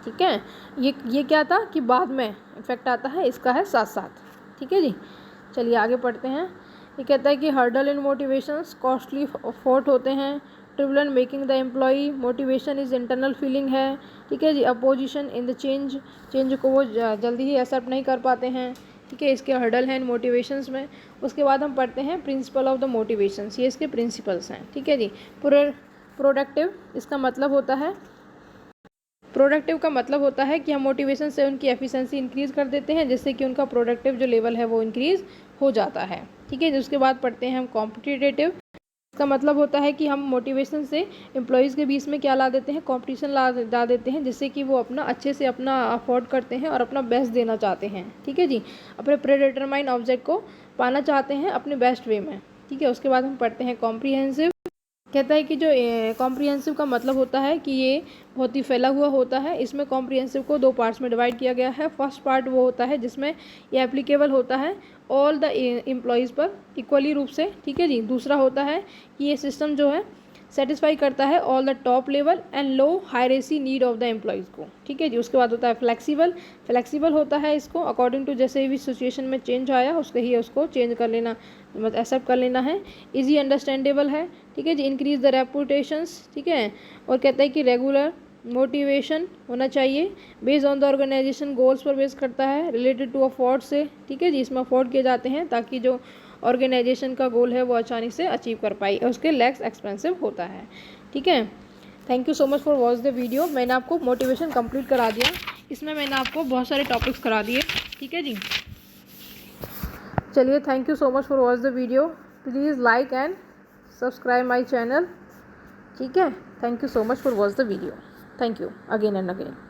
ठीक है। ये क्या था कि बाद में इफ़ेक्ट आता है, इसका है साथ साथ, ठीक है जी। चलिए आगे पढ़ते हैं। ये कहता है कि हर्डल इन मोटिवेशंस कॉस्टली एफर्ट होते हैं, turbulent making the employee, motivation is internal feeling है, ठीक है जी। अपोजिशन इन द चेंज को वो जल्दी ही एक्सेप्ट नहीं कर पाते हैं, ठीक है। इसके हर्डल हैं इन मोटिवेशंस में। उसके बाद हम पढ़ते हैं प्रिंसिपल ऑफ द मोटिवेशंस, ये इसके प्रिंसिपल्स हैं, ठीक है जी। प्रोडक्टिव, इसका मतलब होता है, प्रोडक्टिव का मतलब होता है कि हम मोटिवेशन से उनकी एफिशिएंसी इंक्रीज़ कर देते हैं जिससे कि उनका प्रोडक्टिव जो लेवल है वो इंक्रीज़ हो जाता है, ठीक है। उसके बाद पढ़ते हैं हम कॉम्पिटिटिव। इसका मतलब होता है कि हम मोटिवेशन से एम्प्लॉयज़ के बीच में क्या ला देते हैं, कंपटीशन ला देते हैं जिससे कि वो अपना अच्छे से अपना अफोर्ड करते हैं और अपना बेस्ट देना चाहते हैं, ठीक है जी। अपने प्रीडिटरमाइंड ऑब्जेक्ट को पाना चाहते हैं अपने बेस्ट वे में, ठीक है। उसके बाद हम पढ़ते हैं कॉम्प्रिहेंसिव। कहता है कि जो कॉम्प्रिहेंसिव का मतलब होता है कि ये बहुत ही फैला हुआ होता है। इसमें कॉम्प्रिहेंसिव को 2 पार्ट्स में डिवाइड किया गया है। फर्स्ट पार्ट वो होता है जिसमें ये एप्लीकेबल होता है ऑल द एम्प्लॉयज़ पर इक्वली रूप से, ठीक है जी। दूसरा होता है कि ये सिस्टम जो है सेटिस्फाई करता है all the top level and low hierarchy need of the employees को, ठीक है जी। उसके बाद होता है फ्लेक्सिबल होता है, इसको अकॉर्डिंग टू जैसे भी सिचुएशन में चेंज आया उसके ही उसको चेंज कर लेना, मतलब एक्सेप्ट कर लेना है। इजी अंडरस्टैंडेबल है, ठीक है जी। इंक्रीज द रेपुटेशंस, ठीक है। और कहता है कि रेगुलर मोटिवेशन होना चाहिए, based on the organization goals पर बेस करता है, रिलेटेड टू अफोर्ड से, ठीक है जी। इसमें अफोर्ड किए जाते हैं ताकि जो ऑर्गेनाइजेशन का गोल है वो आसानी से अचीव कर पाए और उसके लेस एक्सपेंसिव होता है, ठीक है। Thank you so much for watch the video. मैंने आपको मोटिवेशन कंप्लीट करा दिया, इसमें मैंने आपको बहुत सारे टॉपिक्स करा दिए, ठीक है जी। चलिए, thank you so much for watch the video. Please like and subscribe my channel, ठीक है। Thank you so much for watch the video. Thank you again and again.